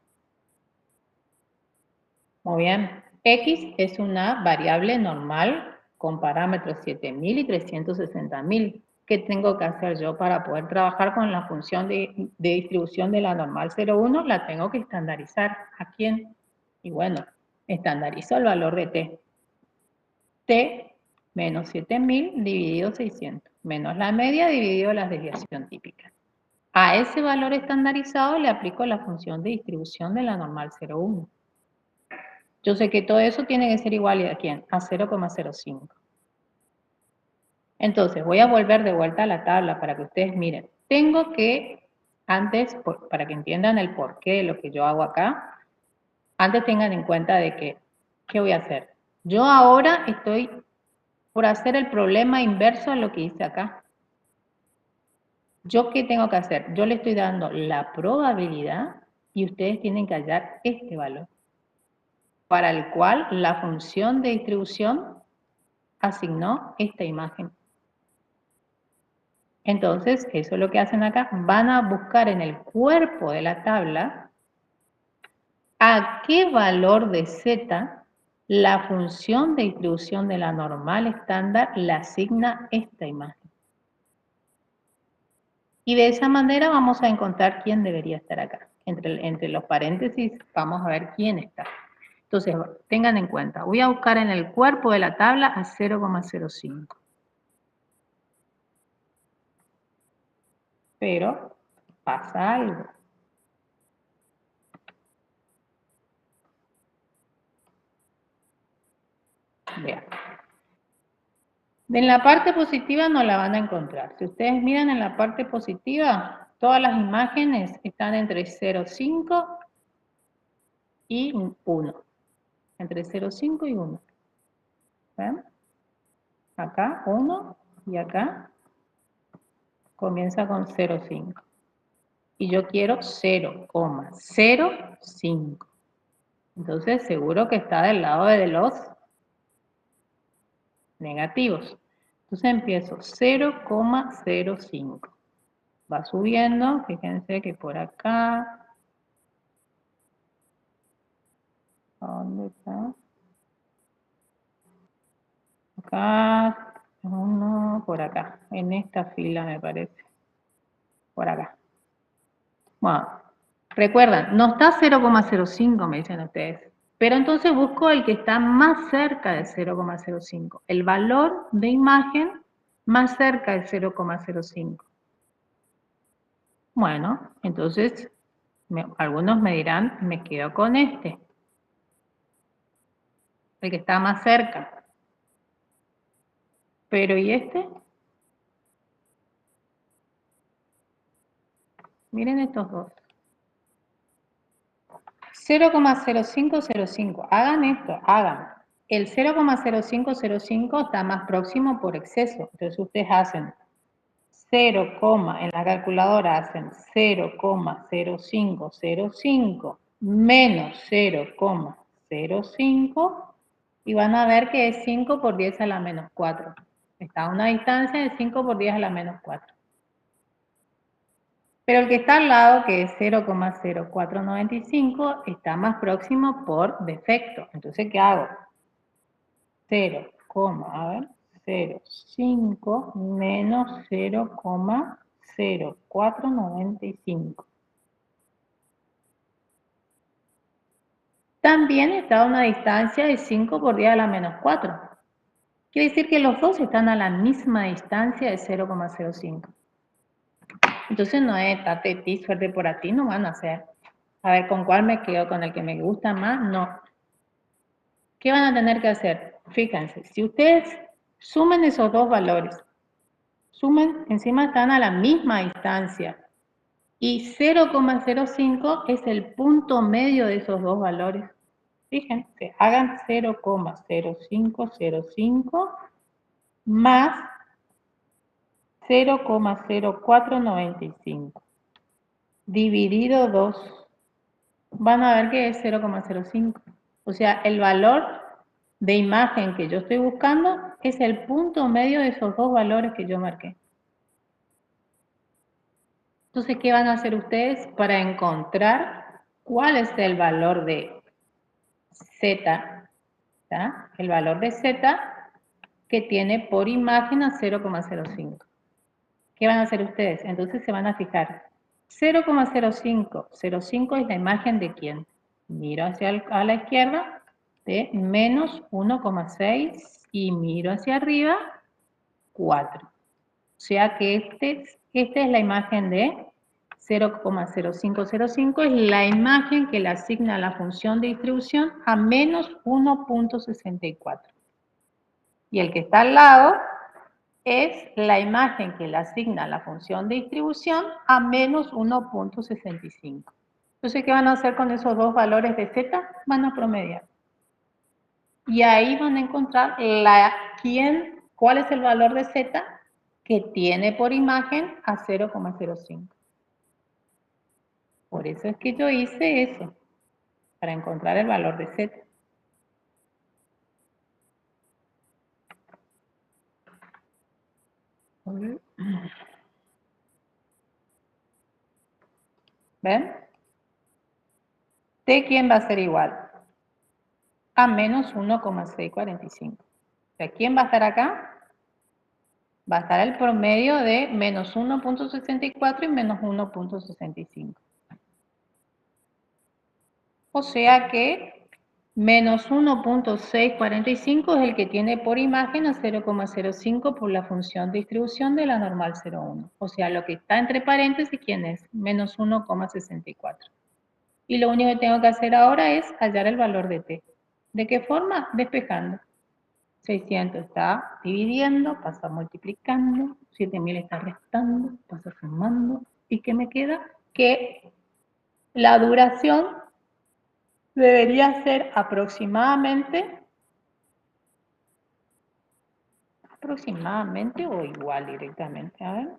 Muy bien, x es una variable normal con parámetros 7000 y 360.000. ¿Qué tengo que hacer yo para poder trabajar con la función de distribución de la normal 0,1? La tengo que estandarizar. ¿A quién? Y bueno, estandarizo el valor de t. T menos 7000 dividido 600, menos la media dividido la desviación típica. A ese valor estandarizado le aplico la función de distribución de la normal 0,1. Yo sé que todo eso tiene que ser igual a ¿quién? A 0,05. Entonces, voy a volver de vuelta a la tabla para que ustedes miren. Tengo que, antes, para que entiendan el porqué de lo que yo hago acá, antes tengan en cuenta de que, ¿qué voy a hacer? Yo ahora estoy por hacer el problema inverso a lo que hice acá. ¿Yo qué tengo que hacer? Yo le estoy dando la probabilidad y ustedes tienen que hallar este valor, para el cual la función de distribución asignó esta imagen. Entonces, eso es lo que hacen acá. Van a buscar en el cuerpo de la tabla a qué valor de z la función de distribución de la normal estándar le asigna esta imagen. Y de esa manera vamos a encontrar quién debería estar acá. Entre los paréntesis vamos a ver quién está. Entonces, tengan en cuenta, voy a buscar en el cuerpo de la tabla a 0,05. Pero pasa algo. Vean. En la parte positiva no la van a encontrar. Si ustedes miran en la parte positiva, todas las imágenes están entre 0,5 y 1. Entre 0,5 y 1. ¿Ven? Acá 1 y acá comienza con 0,5. Y yo quiero 0,05. Entonces seguro que está del lado de los negativos. Entonces empiezo 0,05. Va subiendo, fíjense que por acá, ¿dónde está? Acá, uno, por acá, en esta fila me parece, por acá. Bueno, recuerdan, no está 0,05 me dicen ustedes, pero entonces busco el que está más cerca de 0,05, el valor de imagen más cerca de 0,05. Bueno, entonces algunos me dirán, me quedo con este, el que está más cerca. Pero ¿y este? Miren estos dos. 0,0505. Hagan esto, hagan. El 0,0505 está más próximo por exceso. Entonces ustedes hacen 0, en la calculadora hacen 0,0505 menos 0,05 y van a ver que es 5 por 10 a la menos 4. Está a una distancia de 5 por 10 a la menos 4. Pero el que está al lado, que es 0,0495, está más próximo por defecto. Entonces, ¿qué hago? 0,05 menos 0,0495. También está a una distancia de 5 por 10 a la menos 4. Quiere decir que los dos están a la misma distancia de 0,05. Entonces no es tate ti, suerte por a ti, no van a hacer. A ver, ¿con cuál me quedo? ¿Con el que me gusta más? No. ¿Qué van a tener que hacer? Fíjense, si ustedes sumen esos dos valores, sumen, encima están a la misma distancia, y 0,05 es el punto medio de esos dos valores. Fíjense, hagan 0,0505 más 0,0495 dividido 2. Van a ver que es 0,05. O sea, el valor de imagen que yo estoy buscando es el punto medio de esos dos valores que yo marqué. Entonces, ¿qué van a hacer ustedes para encontrar cuál es el valor de Z? ¿Tá? El valor de Z que tiene por imagen a 0,05. ¿Qué van a hacer ustedes? Entonces se van a fijar. 0,05. 0,5 es la imagen de quién. Miro a la izquierda de menos 1,6 y miro hacia arriba 4. O sea que esta es la imagen de 0,0505, es la imagen que le asigna la función de distribución a menos 1,64. Y el que está al lado es la imagen que le asigna la función de distribución a menos 1.65. Entonces, ¿qué van a hacer con esos dos valores de z? Van a promediar. Y ahí van a encontrar cuál es el valor de z que tiene por imagen a 0,05. Por eso es que yo hice eso, para encontrar el valor de z. ¿Ven? ¿De quién va a ser igual? A menos 1,645. O sea, ¿quién va a estar acá? Va a estar el promedio de menos 1.64 y menos 1.65. O sea que menos 1.645 es el que tiene por imagen a 0,05 por la función de distribución de la normal 0,1. O sea, lo que está entre paréntesis, ¿quién es? Menos 1,64. Y lo único que tengo que hacer ahora es hallar el valor de t. ¿De qué forma? Despejando. 600 está dividiendo, pasa multiplicando, 7000 está restando, pasa sumando. ¿Y qué me queda? Que la duración debería ser aproximadamente o igual directamente. A ver,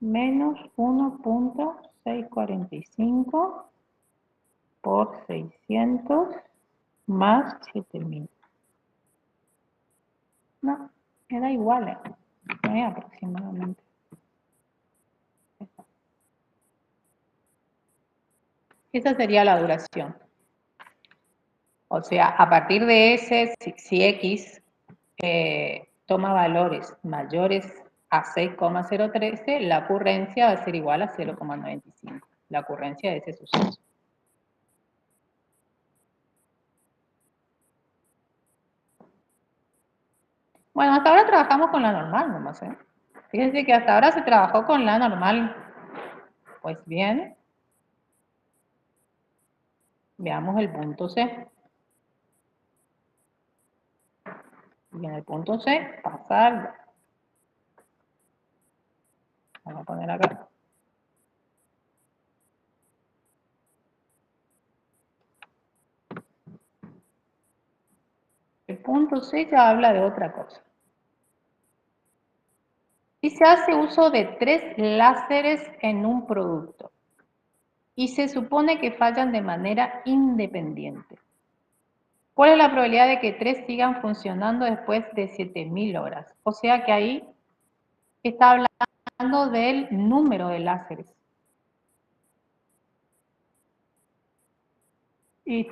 menos 1.645 por 600 más 7000. No, era igual, no es aproximadamente. Esa sería la duración. O sea, a partir de ese, si X toma valores mayores a 6,013, la ocurrencia va a ser igual a 0,95. La ocurrencia de ese suceso. Bueno, hasta ahora trabajamos con la normal nomás, ¿eh? Fíjense que hasta ahora se trabajó con la normal. Pues bien, veamos el punto C. Y en el punto C, pasar. Vamos a poner acá. El punto C ya habla de otra cosa. Y se hace uso de 3 láseres en un producto. Y se supone que fallan de manera independiente. ¿Cuál es la probabilidad de que 3 sigan funcionando después de 7000 horas? O sea que ahí está hablando del número de láseres. Y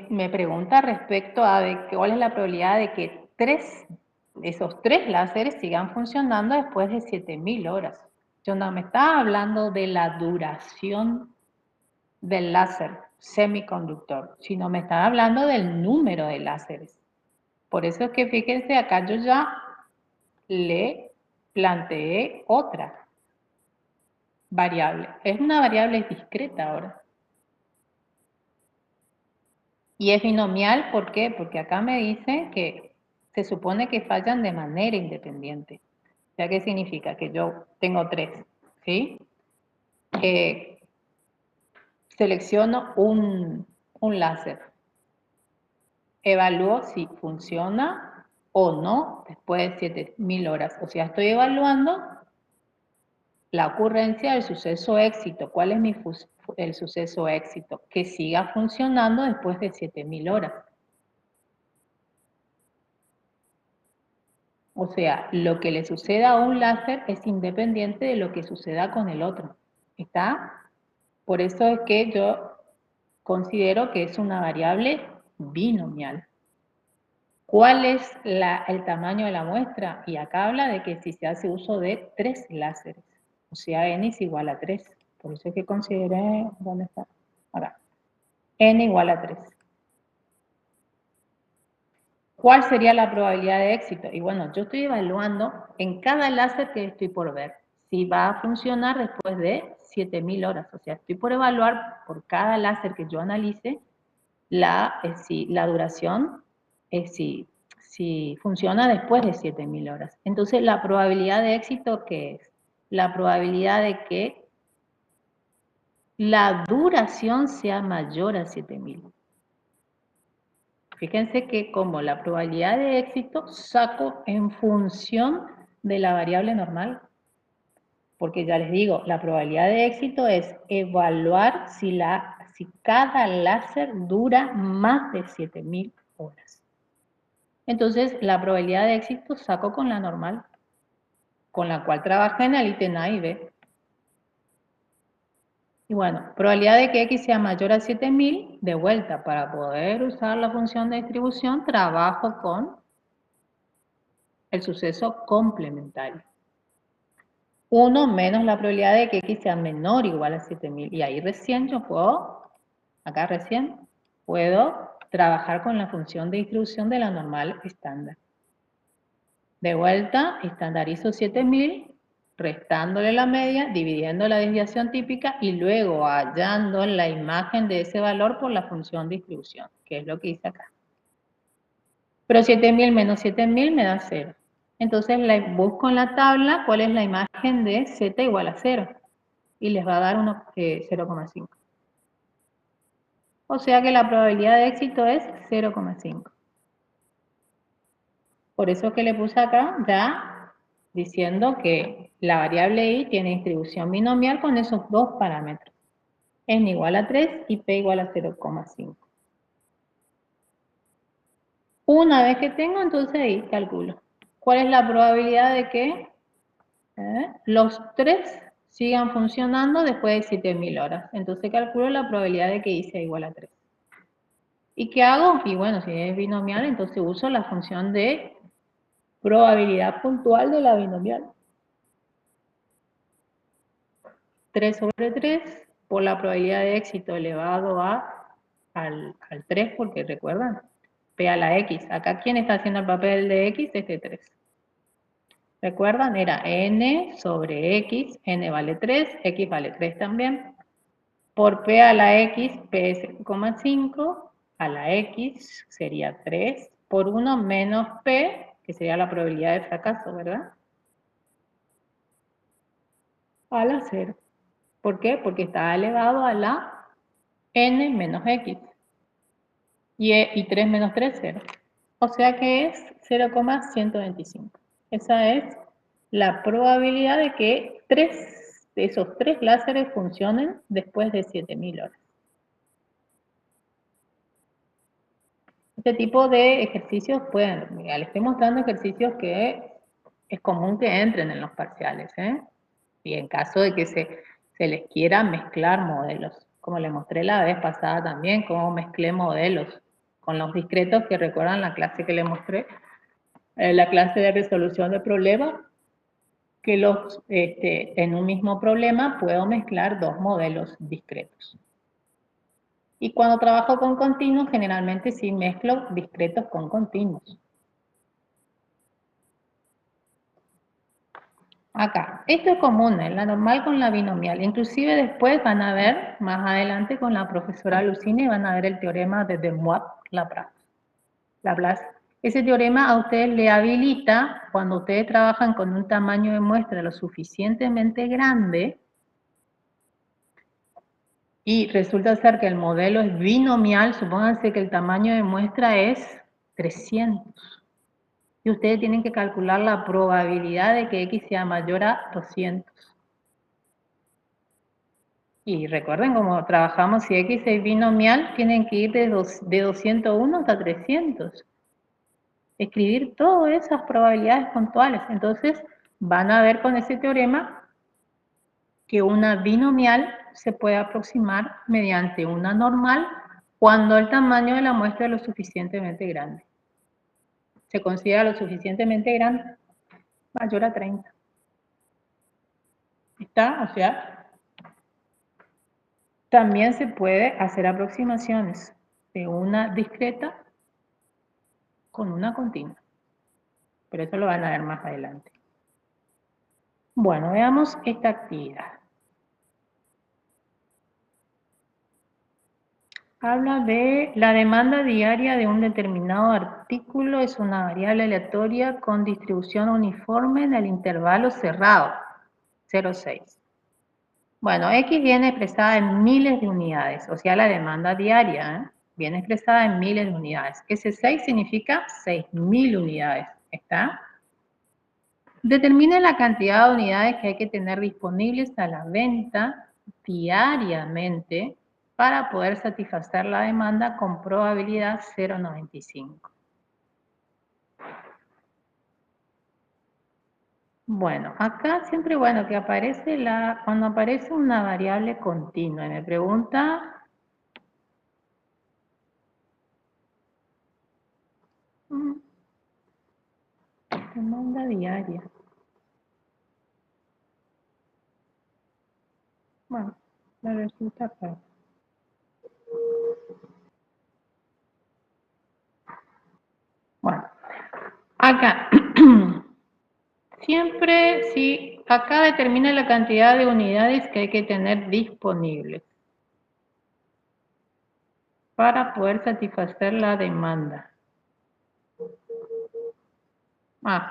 me pregunta respecto a cuál es la probabilidad de que esos 3 láseres sigan funcionando después de 7000 horas. Yo no me estaba hablando de la duración del láser semiconductor, sino me estaba hablando del número de láseres. Por eso es que fíjense, acá yo ya le planteé otra variable. Es una variable discreta ahora. Y es binomial, ¿por qué? Porque acá me dice que se supone que fallan de manera independiente. O sea, ¿qué significa? Que yo tengo 3, ¿sí? Selecciono un láser. Evalúo si funciona o no después de 7000 horas. O sea, estoy evaluando la ocurrencia del suceso éxito. ¿Cuál es el suceso éxito? Que siga funcionando después de 7000 horas. O sea, lo que le suceda a un láser es independiente de lo que suceda con el otro. ¿Está? Por eso es que yo considero que es una variable binomial. ¿Cuál es el tamaño de la muestra? Y acá habla de que si se hace uso de 3 láseres, o sea, n es igual a 3. Por eso es que consideré, ¿dónde está? Acá. N igual a 3. ¿Cuál sería la probabilidad de éxito? Y bueno, yo estoy evaluando en cada láser que estoy por ver si va a funcionar después de 7000 horas. O sea, estoy por evaluar por cada láser que yo analice la duración, si si funciona después de 7000 horas. Entonces, la probabilidad de éxito, ¿qué es? La probabilidad de que la duración sea mayor a 7000. Fíjense que como la probabilidad de éxito saco en función de la variable normal. Porque ya les digo, la probabilidad de éxito es evaluar si cada láser dura más de 7000 horas. Entonces, la probabilidad de éxito saco con la normal, con la cual trabajé en el ítem A y B. Y bueno, probabilidad de que X sea mayor a 7000, de vuelta, para poder usar la función de distribución, trabajo con el suceso complementario. 1 menos la probabilidad de que X sea menor o igual a 7000. Y ahí recién yo puedo, acá recién, puedo trabajar con la función de distribución de la normal estándar. De vuelta, estandarizo 7000, restándole la media, dividiendo la desviación típica y luego hallando la imagen de ese valor por la función de distribución, que es lo que hice acá. Pero 7000 menos 7000 me da 0. Entonces busco en la tabla cuál es la imagen de z igual a 0. Y les va a dar 0,5. O sea que la probabilidad de éxito es 0,5. Por eso que le puse acá ya diciendo que la variable y tiene distribución binomial con esos dos parámetros. N igual a 3 y P igual a 0,5. Una vez que tengo, entonces ahí calculo. ¿Cuál es la probabilidad de que los tres sigan funcionando después de 7000 horas? Entonces calculo la probabilidad de que I sea igual a 3. ¿Y qué hago? Y bueno, si es binomial, entonces uso la función de probabilidad puntual de la binomial. 3 sobre 3 por la probabilidad de éxito elevado al 3, porque recuerdan, P a la X. Acá, ¿quién está haciendo el papel de X? Este 3. ¿Recuerdan? Era N sobre X, N vale 3, X vale 3 también. Por P a la X, P es 0,5, a la X sería 3, por 1 menos P, que sería la probabilidad de fracaso, ¿verdad? A la 0. ¿Por qué? Porque está elevado a la N menos X. Y 3 menos 3, 0. O sea que es 0,125. Esa es la probabilidad de que esos tres láseres funcionen después de 7000 horas. Este tipo de ejercicios les estoy mostrando ejercicios que es común que entren en los parciales, y en caso de que se les quiera mezclar modelos, como les mostré la vez pasada también, cómo mezclé modelos con los discretos, que recuerdan la clase que les mostré, la clase de resolución de problemas, que en un mismo problema puedo mezclar dos modelos discretos. Y cuando trabajo con continuos, generalmente sí mezclo discretos con continuos. Acá, esto es común, la normal con la binomial. Inclusive después van a ver, más adelante con la profesora Lucina, y van a ver el teorema de De Moivre-Laplace. Ese teorema a ustedes le habilita, cuando ustedes trabajan con un tamaño de muestra lo suficientemente grande, y resulta ser que el modelo es binomial, supónganse que el tamaño de muestra es 300. Y ustedes tienen que calcular la probabilidad de que X sea mayor a 200. Y recuerden, como trabajamos, si X es binomial, tienen que ir de 201 hasta 300. Escribir todas esas probabilidades puntuales. Entonces, van a ver con ese teorema que una binomial se puede aproximar mediante una normal cuando el tamaño de la muestra es lo suficientemente grande. Se considera lo suficientemente grande, mayor a 30. ¿Está? O sea, también se puede hacer aproximaciones de una discreta con una continua. Pero eso lo van a ver más adelante. Bueno, veamos esta actividad. Habla de la demanda diaria de un determinado artículo, es una variable aleatoria con distribución uniforme en el intervalo cerrado, 0,6. Bueno, X viene expresada en miles de unidades, o sea, la demanda diaria, viene expresada en miles de unidades. Ese 6 significa 6.000 unidades, ¿está? Determine la cantidad de unidades que hay que tener disponibles a la venta diariamente para poder satisfacer la demanda con probabilidad 0,95. Bueno, acá siempre bueno que aparece cuando aparece una variable continua y me pregunta demanda diaria. Bueno, me resulta acá. Bueno, acá siempre si acá determina la cantidad de unidades que hay que tener disponibles para poder satisfacer la demanda.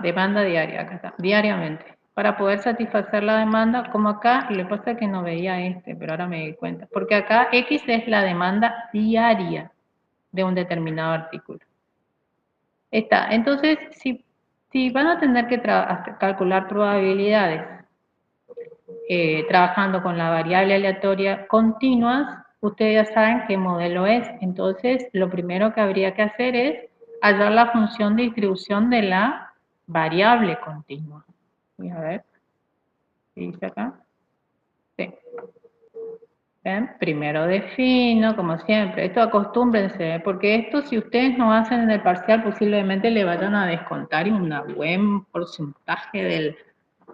Demanda diaria, acá está, diariamente. Para poder satisfacer la demanda, como acá, lo que pasa es que no veía pero ahora me di cuenta. Porque acá X es la demanda diaria de un determinado artículo. Está, entonces, si van a tener que calcular probabilidades trabajando con la variable aleatoria continuas, ustedes ya saben qué modelo es. Entonces, lo primero que habría que hacer es hallar la función de distribución de la variable continua. Voy a ver, ¿qué dice acá? Sí. ¿Ven? Primero defino, como siempre. Esto acostúmbrense, porque esto si ustedes no hacen en el parcial, posiblemente le vayan a descontar un buen porcentaje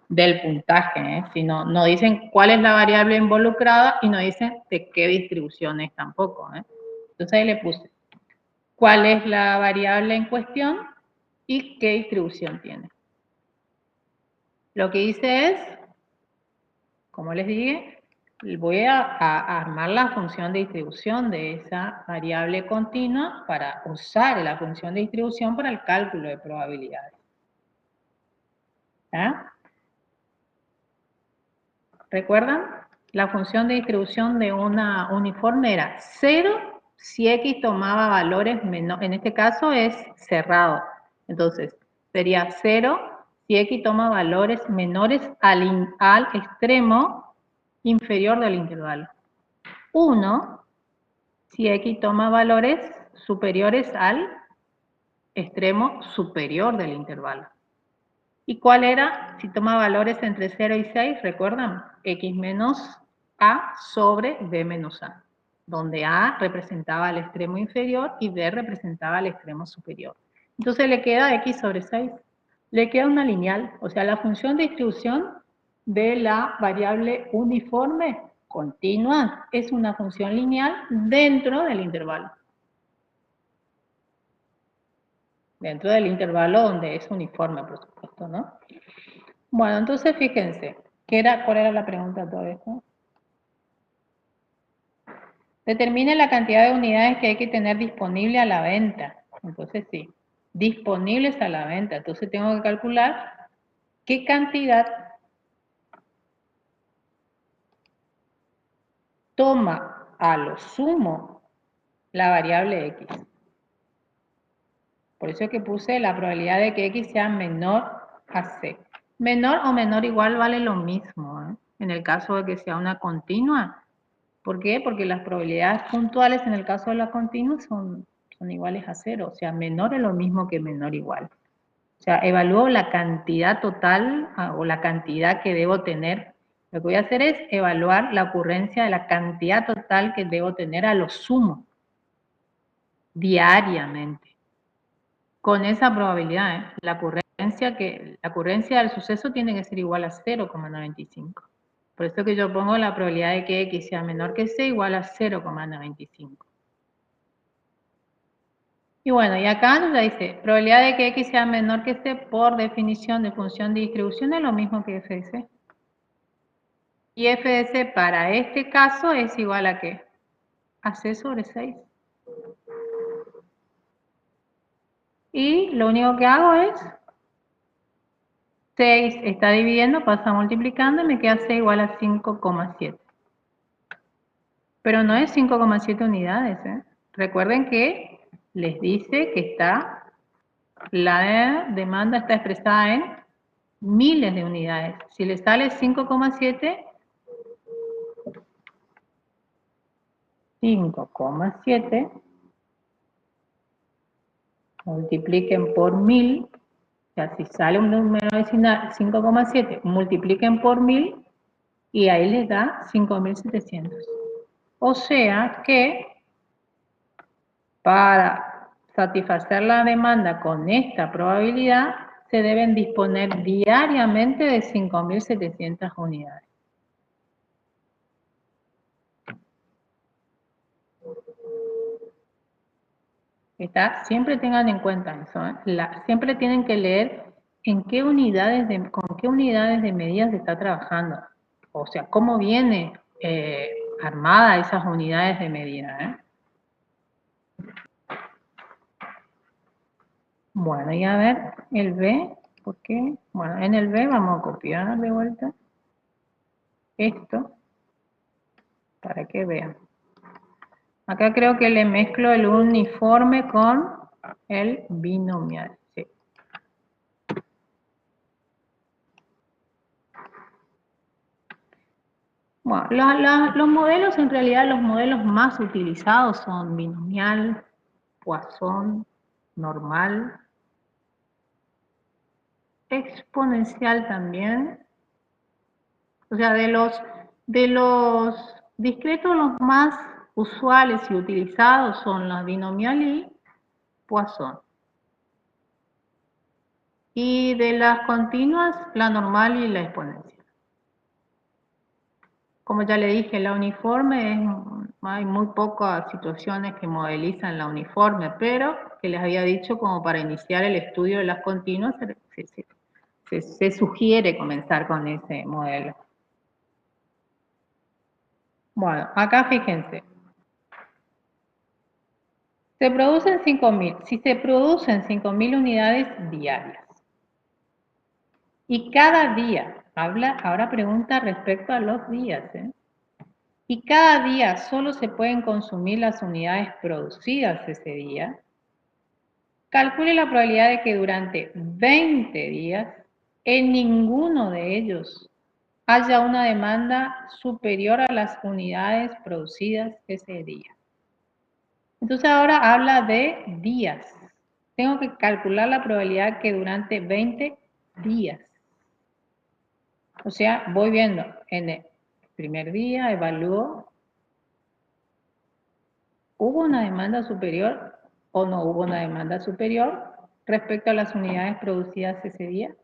del puntaje, si no dicen cuál es la variable involucrada y no dicen de qué distribución es tampoco. Entonces ahí le puse cuál es la variable en cuestión y qué distribución tiene. Lo que hice es, como les dije, voy a armar la función de distribución de esa variable continua para usar la función de distribución para el cálculo de probabilidades. ¿Recuerdan? La función de distribución de una uniforme era 0 si X tomaba valores menores, en este caso es cerrado, entonces sería 0 si X toma valores menores al extremo inferior del intervalo. 1 si X toma valores superiores al extremo superior del intervalo. ¿Y cuál era? Si toma valores entre 0 y 6, ¿recuerdan? X menos A sobre B menos A, donde A representaba el extremo inferior y B representaba el extremo superior. Entonces le queda X sobre 6. Le queda una lineal, o sea, la función de distribución de la variable uniforme continua es una función lineal dentro del intervalo. Dentro del intervalo donde es uniforme, por supuesto, ¿no? Bueno, entonces fíjense, ¿cuál era la pregunta de todo esto? Determine la cantidad de unidades que hay que tener disponible a la venta. Entonces sí, disponibles a la venta. Entonces tengo que calcular qué cantidad toma a lo sumo la variable X. Por eso es que puse la probabilidad de que X sea menor a C. Menor o menor igual vale lo mismo, en el caso de que sea una continua. ¿Por qué? Porque las probabilidades puntuales en el caso de la continua son iguales a 0. O sea, menor es lo mismo que menor igual. O sea, evalúo la cantidad total o la cantidad que debo tener. Lo que voy a hacer es evaluar la ocurrencia de la cantidad total que debo tener a lo sumo, diariamente. Con esa probabilidad, la ocurrencia del suceso tiene que ser igual a 0,95. Por eso que yo pongo la probabilidad de que X sea menor que C igual a 0,95. Y bueno, y acá nos dice, probabilidad de que X sea menor que C por definición de función de distribución es lo mismo que f de C. Y f de C para este caso es igual a ¿qué? A C sobre 6. Y lo único que hago es 6 está dividiendo, pasa multiplicando y me queda C igual a 5,7. Pero no es 5,7 unidades, ¿eh? Recuerden que les dice que la demanda está expresada en miles de unidades. Si le sale 5,7, 5,7 multipliquen por 1000, o sea, si sale un número decimal 5,7, multipliquen por 1000 y ahí les da 5.700. O sea que para satisfacer la demanda con esta probabilidad se deben disponer diariamente de 5.700 unidades. Siempre tengan en cuenta eso, ¿eh? Siempre tienen que leer con qué unidades de medida se está trabajando. O sea, cómo viene armada esas unidades de medida, ¿eh? Bueno, y a ver, el B, ¿por qué? Bueno, en el B vamos a copiar de vuelta esto para que vean. Acá creo que le mezclo el uniforme con el binomial. Sí. Bueno, los modelos, en realidad los modelos más utilizados son binomial, Poisson, normal, exponencial también. O sea, de los discretos, los más usuales y utilizados son la binomial y Poisson. Y de las continuas, la normal y la exponencial. Como ya le dije, la uniforme, hay muy pocas situaciones que modelizan la uniforme, pero que les había dicho como para iniciar el estudio de las continuas, se sugiere comenzar con ese modelo. Bueno, acá fíjense. Se producen 5.000. Si se producen 5.000 unidades diarias y cada día, ahora pregunta respecto a los días, y cada día solo se pueden consumir las unidades producidas ese día, calcule la probabilidad de que durante 20 días en ninguno de ellos haya una demanda superior a las unidades producidas ese día. Entonces ahora habla de días. Tengo que calcular la probabilidad que durante 20 días. O sea, voy viendo en el primer día, evalúo, ¿hubo una demanda superior o no hubo una demanda superior respecto a las unidades producidas ese día?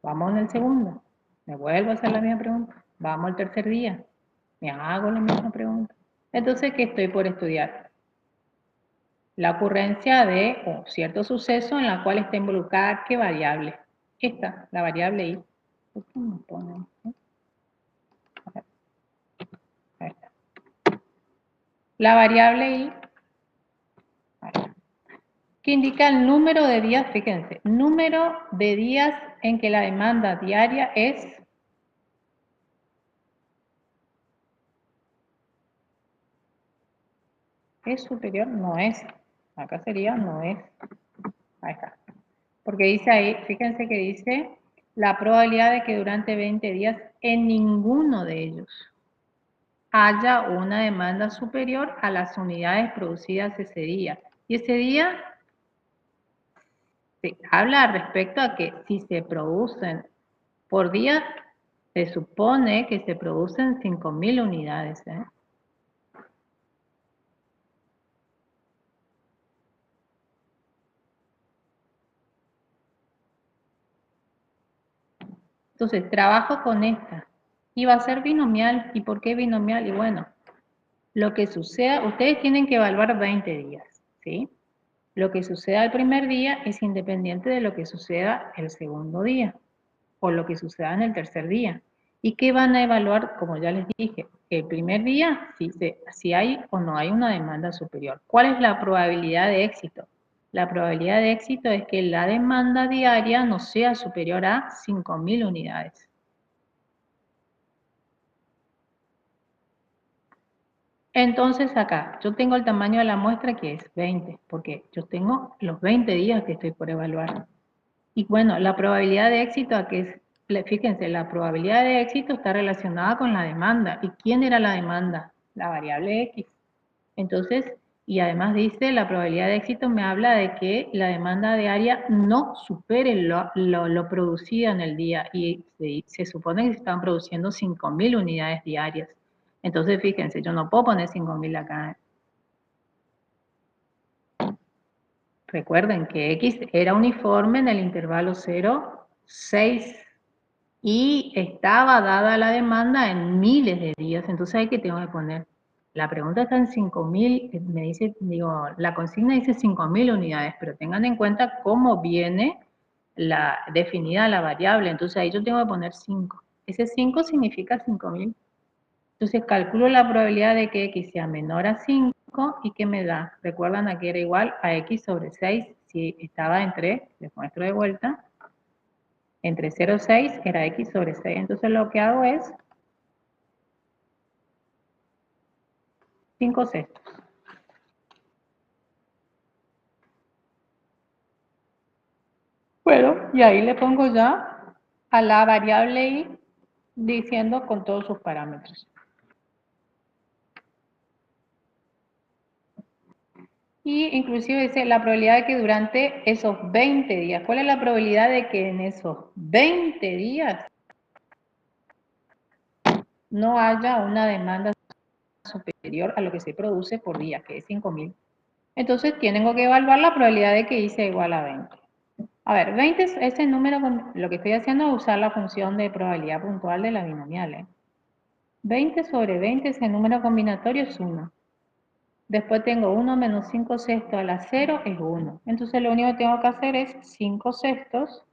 Vamos en el segundo. Me vuelvo a hacer la misma pregunta. Vamos al tercer día. Me hago la misma pregunta. Entonces, ¿qué estoy por estudiar? La ocurrencia de un cierto suceso en la cual está involucrada qué variable. Esta, la variable I. ¿Por qué me ponen? Ahí está. La variable I, que indica el número de días, fíjense, número de días en que la demanda diaria es superior, no es. Acá sería no es. Ahí está. Porque dice ahí, fíjense que dice la probabilidad de que durante 20 días en ninguno de ellos haya una demanda superior a las unidades producidas ese día. Y ese día se habla respecto a que si se producen por día, se supone que se producen 5.000 unidades. Entonces, trabajo con esta. Y va a ser binomial. ¿Y por qué binomial? Y bueno, lo que suceda, ustedes tienen que evaluar 20 días, ¿sí? Lo que suceda el primer día es independiente de lo que suceda el segundo día o lo que suceda en el tercer día. ¿Y qué van a evaluar? Como ya les dije, el primer día, si hay o no hay una demanda superior. ¿Cuál es la probabilidad de éxito? La probabilidad de éxito es que la demanda diaria no sea superior a 5.000 unidades. Entonces acá, yo tengo el tamaño de la muestra que es 20, porque yo tengo los 20 días que estoy por evaluar. Y bueno, la probabilidad de éxito, fíjense, la probabilidad de éxito está relacionada con la demanda. ¿Y quién era la demanda? La variable X. Entonces, y además dice, la probabilidad de éxito me habla de que la demanda diaria no supere lo producido en el día. Y se supone que se están produciendo 5.000 unidades diarias. Entonces, fíjense, yo no puedo poner 5.000 acá. Recuerden que X era uniforme en el intervalo 0, 6 y estaba dada la demanda en miles de días. Entonces, ¿ahí qué tengo que poner? La pregunta está en 5.000, me dice, digo, la consigna dice 5.000 unidades, pero tengan en cuenta cómo viene definida la variable. Entonces, ahí yo tengo que poner 5. Ese 5 significa 5.000. Entonces calculo la probabilidad de que X sea menor a 5 y que me da, recuerdan a que era igual a X sobre 6, si estaba entre, les muestro de vuelta, entre 0 y 6 era X sobre 6. Entonces lo que hago es 5 sextos. Bueno, y ahí le pongo ya a la variable Y diciendo con todos sus parámetros. Y inclusive dice la probabilidad de que durante esos 20 días, ¿cuál es la probabilidad de que en esos 20 días no haya una demanda superior a lo que se produce por día, que es 5.000? Entonces tengo que evaluar la probabilidad de que Y sea igual a 20. A ver, 20 es ese número, lo que estoy haciendo es usar la función de probabilidad puntual de la binomial. 20 sobre 20, ese número combinatorio es 1. Después tengo 1 menos 5 sextos a la 0 es 1. Entonces lo único que tengo que hacer es 5 sextos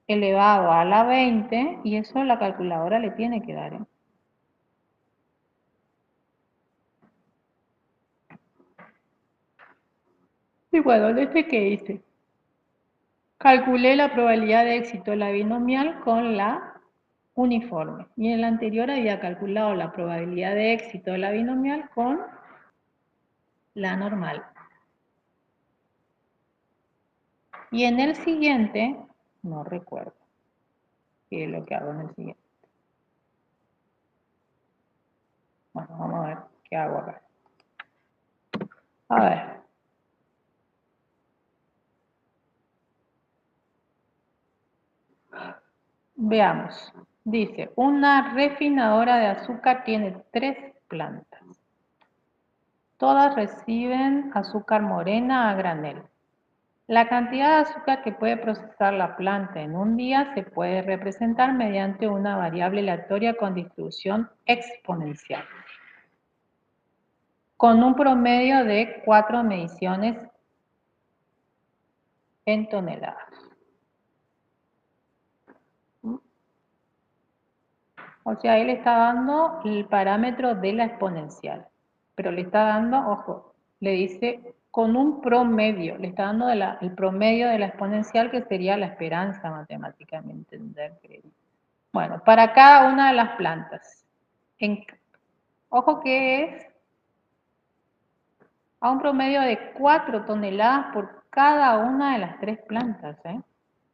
elevado a la 20 y eso la calculadora le tiene que dar. Y bueno, ¿desde qué hice? Calculé la probabilidad de éxito de la binomial con la uniforme. Y en el anterior había calculado la probabilidad de éxito de la binomial con la normal. Y en el siguiente, no recuerdo qué es lo que hago en el siguiente. Bueno, vamos a ver qué hago acá. A ver. Veamos. Dice, una refinadora de azúcar tiene 3 plantas. Todas reciben azúcar morena a granel. La cantidad de azúcar que puede procesar la planta en un día se puede representar mediante una variable aleatoria con distribución exponencial, con un promedio de 4 mediciones en toneladas. O sea, él está dando el parámetro de la exponencial, pero le está dando, ojo, le dice con un promedio, le está dando el promedio de la exponencial, que sería la esperanza matemáticamente, entender. Bueno, para cada una de las plantas. Ojo que es a un promedio de 4 toneladas por cada una de las 3 plantas, ¿eh?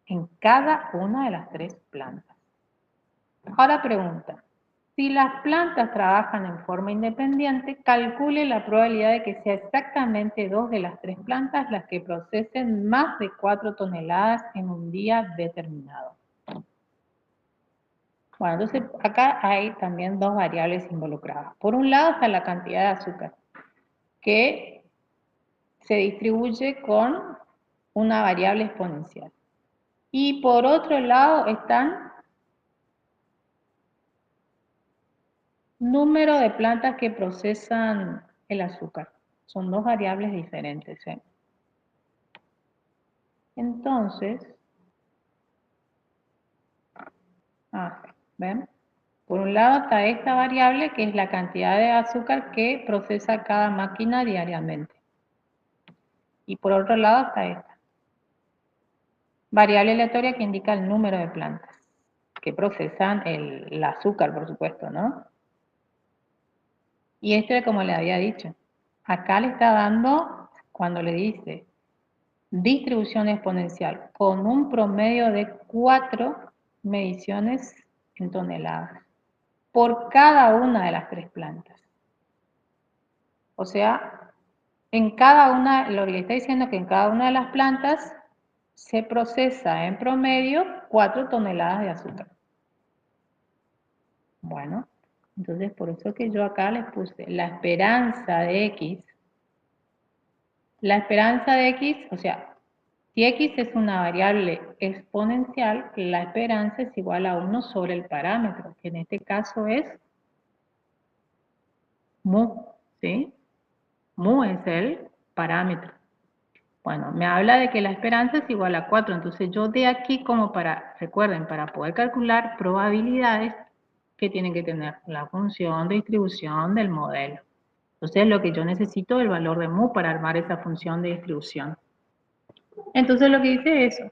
En cada una de las 3 plantas. Ahora pregunta, si las plantas trabajan en forma independiente, calcule la probabilidad de que sea exactamente 2 de las 3 plantas las que procesen más de 4 toneladas en un día determinado. Bueno, entonces acá hay también 2 variables involucradas. Por un lado está la cantidad de azúcar, que se distribuye con una variable exponencial. Y por otro lado están número de plantas que procesan el azúcar. Son 2 variables diferentes. Entonces, ¿ven? Por un lado está esta variable que es la cantidad de azúcar que procesa cada máquina diariamente. Y por otro lado está esta. Variable aleatoria que indica el número de plantas que procesan el azúcar, por supuesto, ¿no? Y esto es como le había dicho. Acá le está dando, cuando le dice distribución exponencial, con un promedio de 4 mediciones en toneladas por cada una de las 3 plantas. O sea, en cada una, lo que le está diciendo es que en cada una de las plantas se procesa en promedio 4 toneladas de azúcar. Bueno, entonces por eso que yo acá les puse la esperanza de X. La esperanza de X, o sea, si X es una variable exponencial, la esperanza es igual a 1 sobre el parámetro, que en este caso es mu, ¿sí? Mu es el parámetro. Bueno, me habla de que la esperanza es igual a 4, entonces yo de aquí como para, recuerden, para poder calcular probabilidades, que tienen que tener la función de distribución del modelo. Entonces lo que yo necesito es el valor de mu para armar esa función de distribución. Entonces lo que dice es eso.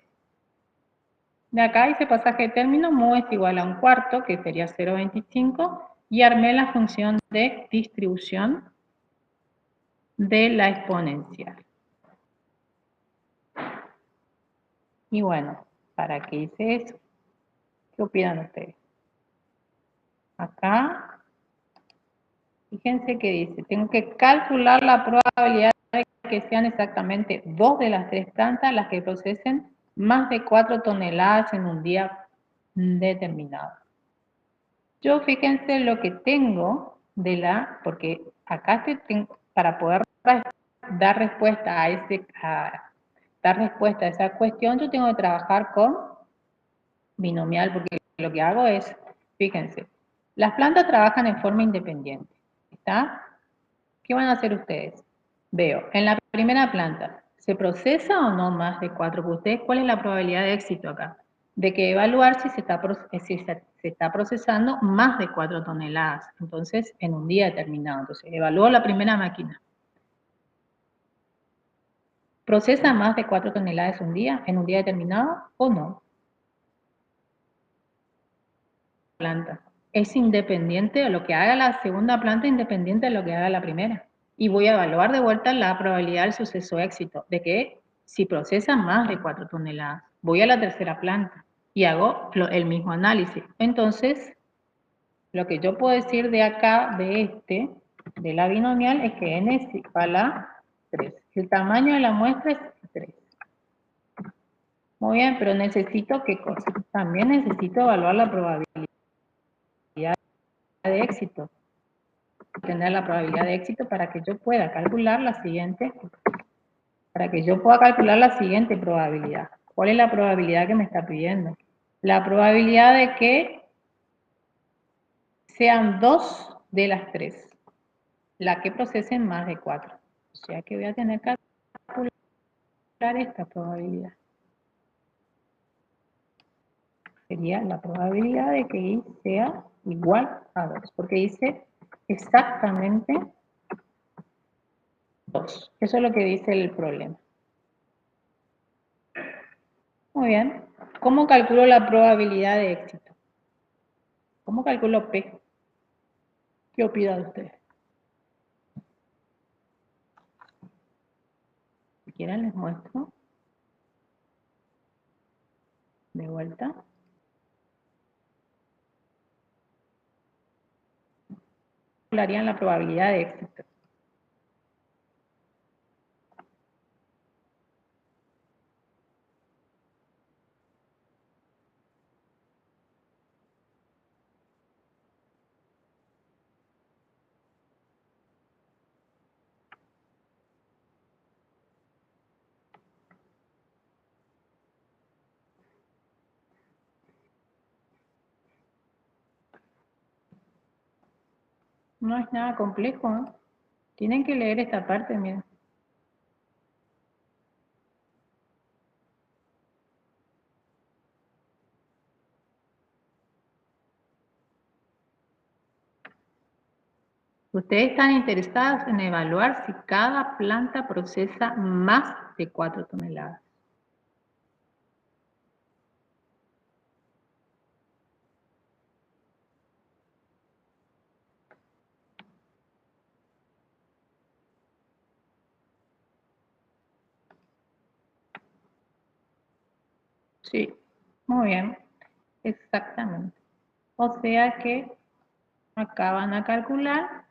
De acá dice pasaje de término, mu es igual a 1/4, que sería 0,25, y armé la función de distribución de la exponencial. Y bueno, ¿para qué hice eso? ¿Qué opinan ustedes? Acá, fíjense que dice, tengo que calcular la probabilidad de que sean exactamente 2 de las 3 plantas las que procesen más de 4 toneladas en un día determinado. Yo fíjense lo que tengo de porque acá para poder dar respuesta dar respuesta a esa cuestión, yo tengo que trabajar con binomial, porque lo que hago es, fíjense, las plantas trabajan en forma independiente, ¿está? ¿Qué van a hacer ustedes? Veo, en la primera planta, ¿se procesa o no más de 4? ¿Ustedes cuál es la probabilidad de éxito acá? De que evaluar si se está procesando más de 4 toneladas, entonces en un día determinado. Entonces, evalúo la primera máquina. ¿Procesa más de 4 toneladas en un día determinado o no? Planta. Es independiente de lo que haga la segunda planta, independiente de lo que haga la primera. Y voy a evaluar de vuelta la probabilidad del suceso éxito, de que si procesa más de 4 toneladas, voy a la tercera planta y hago el mismo análisis. Entonces, lo que yo puedo decir de acá, de la binomial, es que n es igual a 3. El tamaño de la muestra es 3. Muy bien, pero necesito, ¿qué cosa? También necesito evaluar la probabilidad de éxito. Tener la probabilidad de éxito para que yo pueda calcular la siguiente, probabilidad. ¿Cuál es la probabilidad que me está pidiendo? La probabilidad de que sean 2 de las 3, la que procesen más de 4. O sea que voy a tener que calcular esta probabilidad. Sería la probabilidad de que Y sea igual a 2, porque dice exactamente 2. Eso es lo que dice el problema. Muy bien. ¿Cómo calculo la probabilidad de éxito? ¿Cómo calculo P? ¿Qué opinan ustedes? Si quieren les muestro. De vuelta. Calcularían la probabilidad de éxito. No es nada complejo, ¿eh? Tienen que leer esta parte, miren. Ustedes están interesados en evaluar si cada planta procesa más de 4 toneladas. Sí, muy bien, exactamente. O sea que acá van a calcular,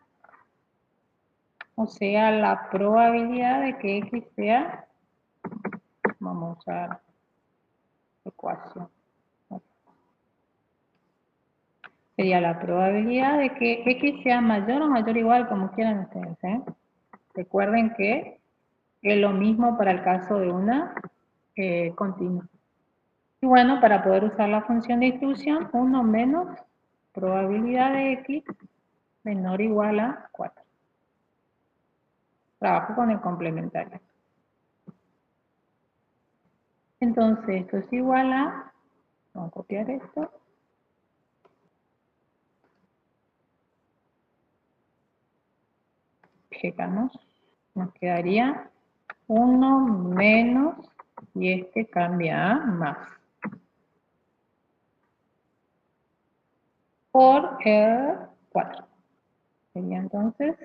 o sea, la probabilidad de que X sea, vamos a usar ecuación. Sería la probabilidad de que X sea mayor o mayor o igual, como quieran ustedes, ¿eh? Recuerden que es lo mismo para el caso de una continua. Y bueno, para poder usar la función de distribución, 1 menos probabilidad de X menor o igual a 4. Trabajo con el complementario. Entonces, esto es igual a, vamos a copiar esto. Checamos, nos quedaría 1 menos, y este cambia a más. Por el 4. Sería entonces,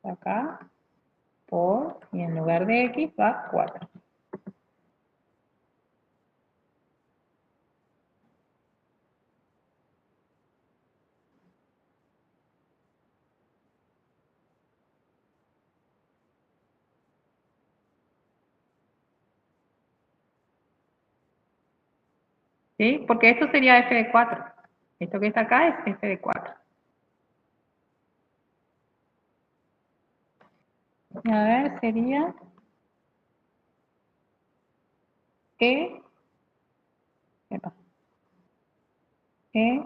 acá, por, y en lugar de X va 4. ¿Sí? Porque esto sería f de 4. Esto que está acá es f de 4. A ver, sería e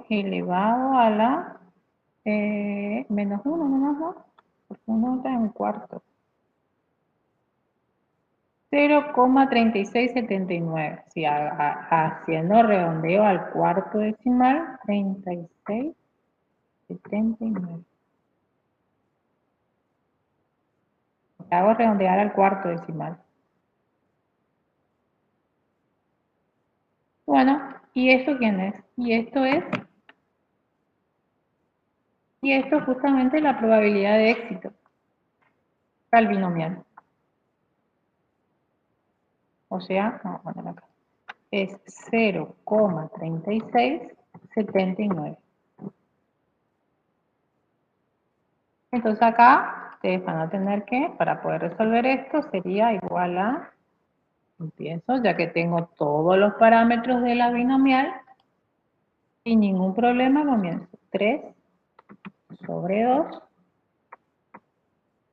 elevado a la menos 1, menos 2, porque 1 está en cuarto. 0,3679. Si haciendo redondeo al cuarto decimal, 3679. Hago redondear al cuarto decimal. Bueno, ¿y esto quién es? Y esto es, y esto es justamente la probabilidad de éxito al binomial. O sea, vamos a poner acá. Es 0,3679. Entonces acá ustedes van a tener que, para poder resolver esto, sería igual a, empiezo, ya que tengo todos los parámetros de la binomial, sin ningún problema comienzo. 3 sobre 2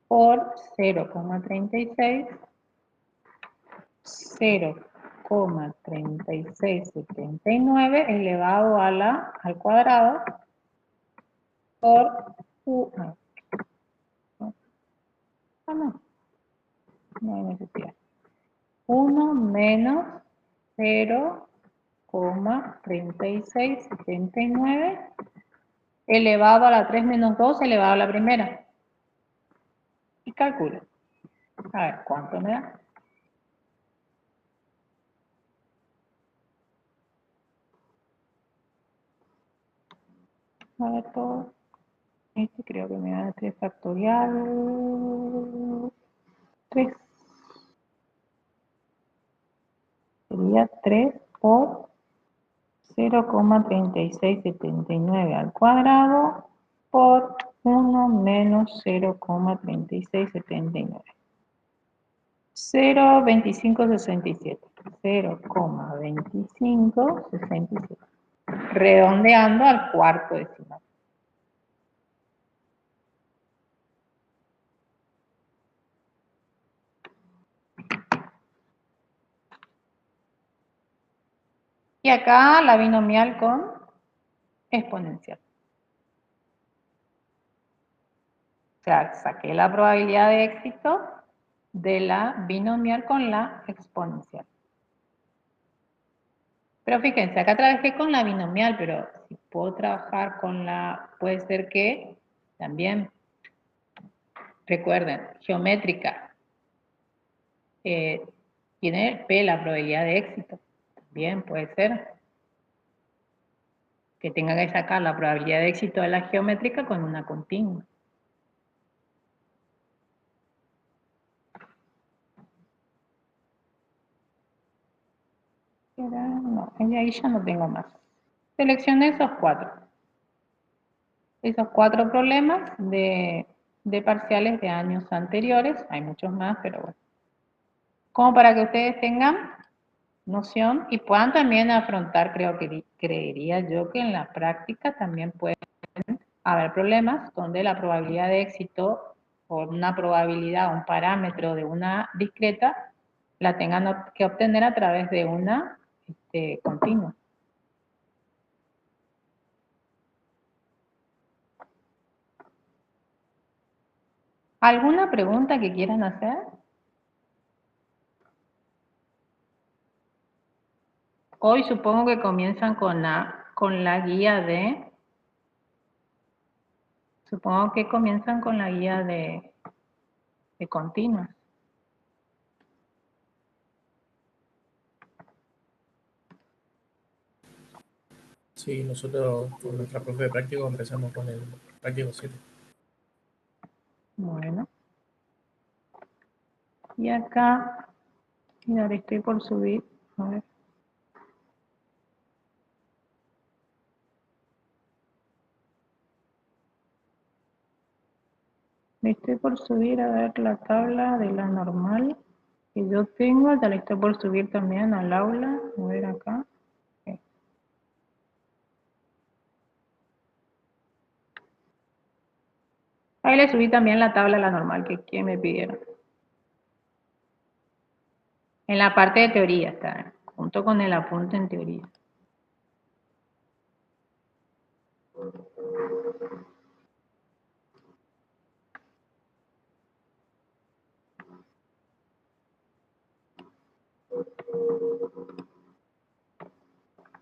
por 0,36, 0,3679 elevado a al cuadrado por no hay necesidad. 1 menos 0,3679 elevado a la 3 menos 2 elevado a la primera. Y calculo. A ver, ¿cuánto me da? A ver, todo. Este creo que me da 3 factorial. 3. Sería 3 por 0,3679 al cuadrado por 1 menos 0,3679. 0,2567. 0,2567. Redondeando al cuarto decimal. Y acá la binomial con exponencial. O sea, saqué la probabilidad de éxito de la binomial con la exponencial. Pero fíjense, acá trabajé con la binomial, pero si puedo trabajar con la, puede ser que también Recuerden, geométrica. Tiene P, la probabilidad de éxito. También puede ser que tenga que sacar la probabilidad de éxito de la geométrica con una continua. No, ahí ya no tengo más. Seleccioné esos cuatro. Esos cuatro problemas de parciales de años anteriores. Hay muchos más, pero bueno. Como para que ustedes tengan noción y puedan también afrontar, creería yo que en la práctica también pueden haber problemas donde la probabilidad de éxito o una probabilidad, un parámetro de una discreta, la tengan que obtener a través de una continua. ¿Alguna pregunta que quieran hacer? Hoy supongo que comienzan con la guía de... Supongo que comienzan con la guía de continuas.
Sí, nosotros con nuestra profe de práctico empezamos con el práctico 7.
Bueno. Y acá, mira, estoy por subir. A ver. Estoy por subir a ver la tabla de la normal que yo tengo. Ya la estoy por subir también al aula. A ver acá. Okay. Ahí le subí también la tabla de la normal que me pidieron. En la parte de teoría está, junto con el apunte en teoría.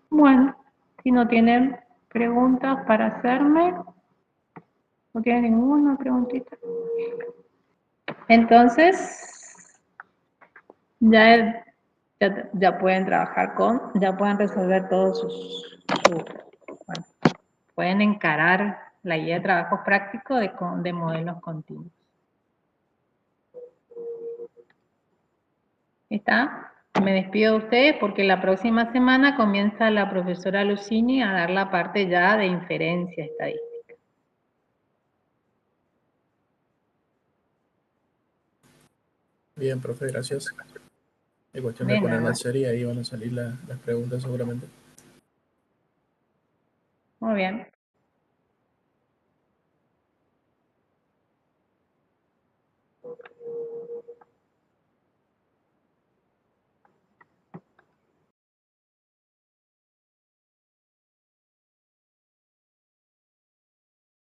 Bueno, si no tienen preguntas para hacerme, no tienen ninguna preguntita. Entonces, ya pueden trabajar ya pueden resolver todos bueno, pueden encarar la guía de trabajos prácticos de modelos continuos. ¿Está? Me despido de ustedes porque la próxima semana comienza la profesora Lucini a dar la parte ya de inferencia estadística.
Bien, profe, gracias. Es cuestión de
De
ponerme en
nada.
serie y ahí van a salir las preguntas seguramente.
Muy bien.